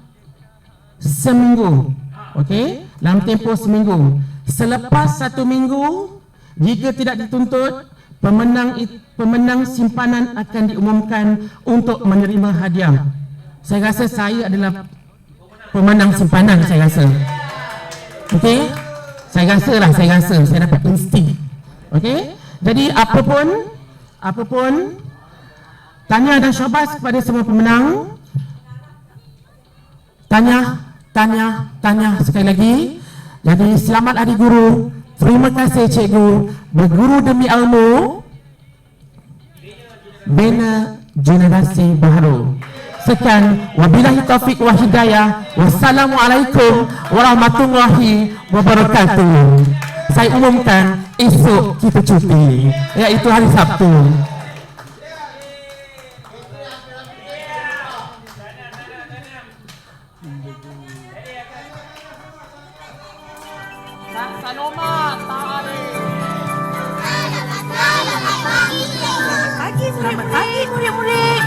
seminggu. Okey, dalam tempoh seminggu. Selepas 1 minggu, jika tidak dituntut, pemenang simpanan akan diumumkan untuk menerima hadiah. Saya rasa saya adalah pemenang simpanan, saya rasa. Okey, saya rasa saya dapat insting. Okey, jadi apapun tanya dan syabas kepada semua pemenang. Tanya sekali lagi. Jadi selamat Hari Guru. Terima kasih cikgu. Berguru demi ilmu, bina generasi baru. Sekian, wabillahi taufik wa hidayah. Wassalamualaikum warahmatullahi wabarakatuh. Saya umumkan esok kita cuti, iaitu hari Sabtu. Selamat pagi murid-murid.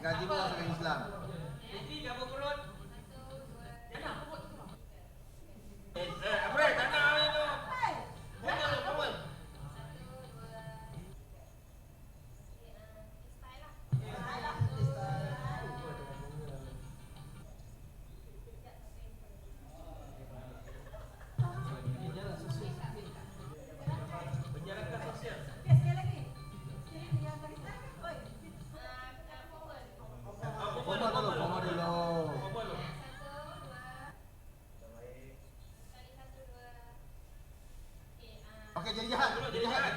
Gaji pun orang Islam. Jadi apa kurut? Okey,